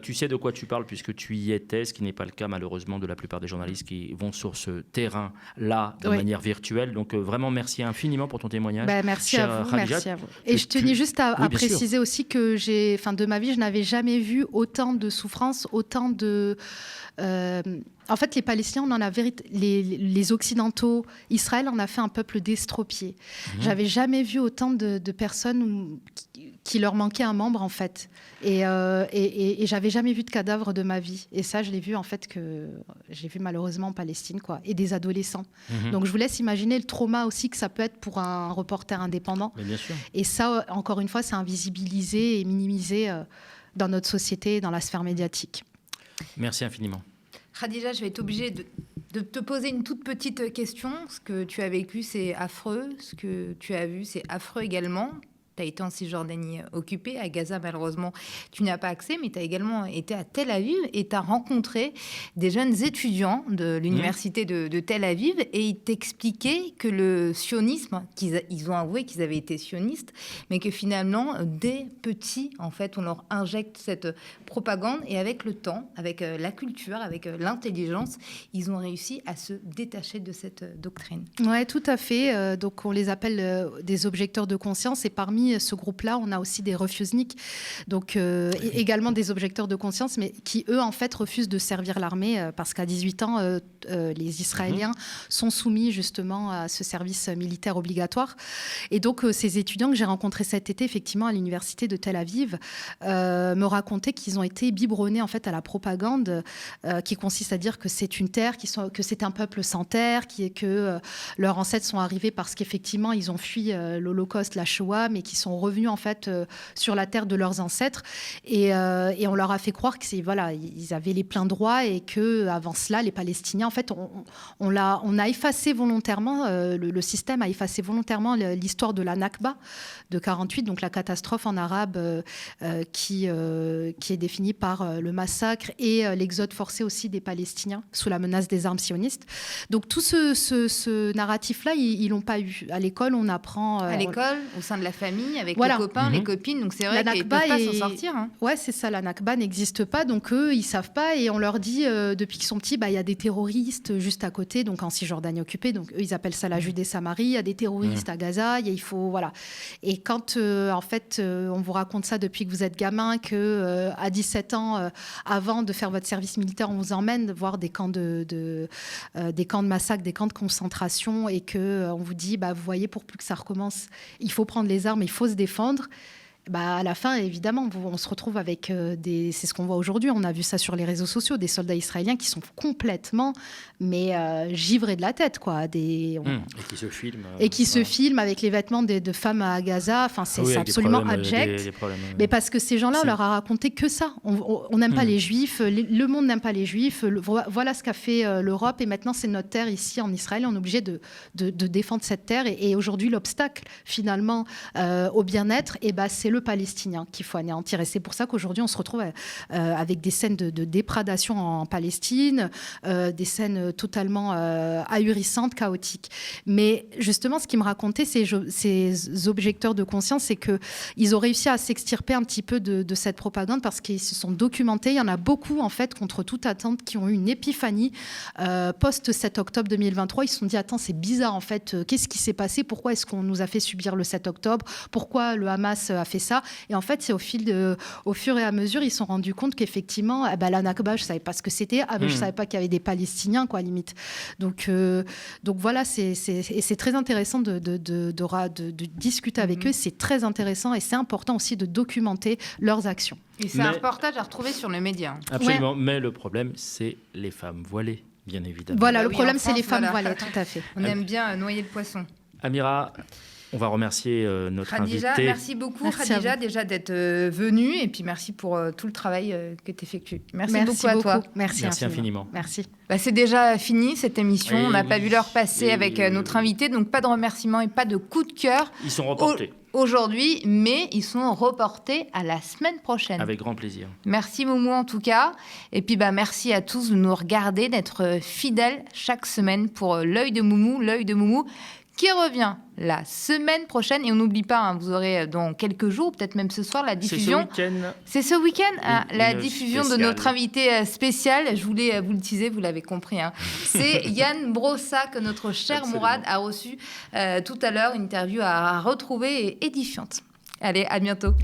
Tu sais de quoi tu parles puisque tu y étais, ce qui n'est pas le cas malheureusement de la plupart des journalistes qui vont sur ce terrain-là de manière virtuelle. Donc vraiment merci infiniment pour ton témoignage. Merci à vous. Et je tenais juste à préciser aussi que de ma vie, je n'avais jamais vu autant de souffrance, autant de... En fait, les Palestiniens, on en a les Occidentaux, Israël en a fait un peuple d'estropiés. J'avais jamais vu autant de personnes qui leur manquait un membre, en fait. Et j'avais jamais vu de cadavre de ma vie. Et ça, je l'ai vu, en fait, j'ai vu malheureusement en Palestine, quoi. Et des adolescents. Donc, je vous laisse imaginer le trauma aussi que ça peut être pour un reporter indépendant. Mais bien sûr. Et ça, encore une fois, c'est invisibilisé et minimisé dans notre société, dans la sphère médiatique. Merci infiniment. Khadija, je vais être obligée de te poser une toute petite question. Ce que tu as vécu, c'est affreux. Ce que tu as vu, c'est affreux également. Tu as été en Cisjordanie occupée. À Gaza, malheureusement, tu n'as pas accès, mais tu as également été à Tel Aviv et tu as rencontré des jeunes étudiants de l'université de Tel Aviv et ils t'expliquaient que le sionisme, ils ont avoué qu'ils avaient été sionistes, mais que finalement, des petits, en fait, on leur injecte cette propagande et avec le temps, avec la culture, avec l'intelligence, ils ont réussi à se détacher de cette doctrine. Oui, tout à fait. Donc, on les appelle des objecteurs de conscience et parmi ce groupe-là, on a aussi des refusniks, donc également des objecteurs de conscience, mais qui, eux, en fait, refusent de servir l'armée parce qu'à 18 ans, les Israéliens sont soumis justement à ce service militaire obligatoire. Et donc, ces étudiants que j'ai rencontrés cet été, effectivement, à l'université de Tel Aviv, me racontaient qu'ils ont été biberonnés, en fait, à la propagande qui consiste à dire que c'est une terre, que c'est un peuple sans terre, que leurs ancêtres sont arrivés parce qu'effectivement, ils ont fui l'Holocauste, la Shoah, mais qui sont revenus en fait sur la terre de leurs ancêtres et on leur a fait croire que ils avaient les pleins droits et que avant cela les Palestiniens en fait on a effacé volontairement le système a effacé volontairement l'histoire de la Nakba de 48, donc la catastrophe en arabe qui est définie par le massacre et l'exode forcé aussi des Palestiniens sous la menace des armes sionistes. Donc tout ce narratif là ils l'ont pas eu à l'école. On apprend à l'école au sein de la famille avec les copains, les copines, donc c'est vrai qu'ils ne peuvent pas s'en sortir. Ouais, c'est ça, la Nakba n'existe pas, donc eux, ils savent pas, et on leur dit, depuis qu'ils sont petits, il y a des terroristes juste à côté, donc en Cisjordanie occupée, donc eux, ils appellent ça la Judée-Samarie, il y a des terroristes à Gaza, il faut, voilà. Et quand, en fait, on vous raconte ça depuis que vous êtes gamin, que à 17 ans, avant de faire votre service militaire, on vous emmène voir des camps de massacre, des camps de concentration, et que on vous dit, vous voyez, pour plus que ça recommence, il faut prendre les armes, il faut se défendre. À la fin, évidemment, on se retrouve avec c'est ce qu'on voit aujourd'hui. On a vu ça sur les réseaux sociaux, des soldats israéliens qui sont complètement, givrés de la tête, quoi. Et qui se filment. Se filment avec les vêtements de femmes à Gaza. Enfin, c'est absolument abject. Mais parce que ces gens-là, on leur a raconté que ça. On n'aime pas les Juifs. Le monde n'aime pas les Juifs. Voilà ce qu'a fait l'Europe. Et maintenant, c'est notre terre ici en Israël. On est obligé de défendre cette terre. Et aujourd'hui, l'obstacle, finalement, au bien-être, c'est le palestinien qu'il faut anéantir. Et c'est pour ça qu'aujourd'hui, on se retrouve avec des scènes de déprédation en Palestine, des scènes totalement ahurissantes, chaotiques. Mais justement, ce qu'ils me racontaient, ces objecteurs de conscience, c'est qu'ils ont réussi à s'extirper un petit peu de cette propagande parce qu'ils se sont documentés. Il y en a beaucoup, en fait, contre toute attente, qui ont eu une épiphanie post-7 octobre 2023. Ils se sont dit, attends, c'est bizarre, en fait. Qu'est-ce qui s'est passé? Pourquoi est-ce qu'on nous a fait subir le 7 octobre? Pourquoi le Hamas a fait ça? Et en fait, c'est au fur et à mesure, ils se sont rendus compte qu'effectivement, la Nakba, je ne savais pas ce que c'était. Je ne savais pas qu'il y avait des Palestiniens, quoi, limite. Donc voilà, c'est très intéressant de discuter avec eux. C'est très intéressant et c'est important aussi de documenter leurs actions. Et c'est un reportage à retrouver sur le média. Absolument, mais le problème, c'est les femmes voilées, bien évidemment. Voilà, le problème, c'est les femmes voilées, tout à fait. On aime bien noyer le poisson. Amira, On va remercier notre Khadija, invité. merci beaucoup Khadija déjà d'être venue et puis merci pour tout le travail que tu effectues. Merci beaucoup à toi. Merci infiniment. Merci. C'est déjà fini cette émission. Oui, on n'a pas vu l'heure passer avec notre invité, donc pas de remerciements et pas de coup de cœur. Ils sont reportés. Aujourd'hui, mais ils sont reportés à la semaine prochaine. Avec grand plaisir. Merci Moumou en tout cas. Et puis merci à tous de nous regarder, d'être fidèles chaque semaine pour l'œil de Moumou qui revient la semaine prochaine. Et on n'oublie pas, vous aurez dans quelques jours, peut-être même ce soir, la diffusion. C'est ce week-end. La diffusion de notre invité spécial. Je voulais vous le teaser, vous l'avez compris. C'est Yann Brossa que notre cher Mourad a reçu tout à l'heure. Une interview à retrouver et édifiante. Allez, à bientôt.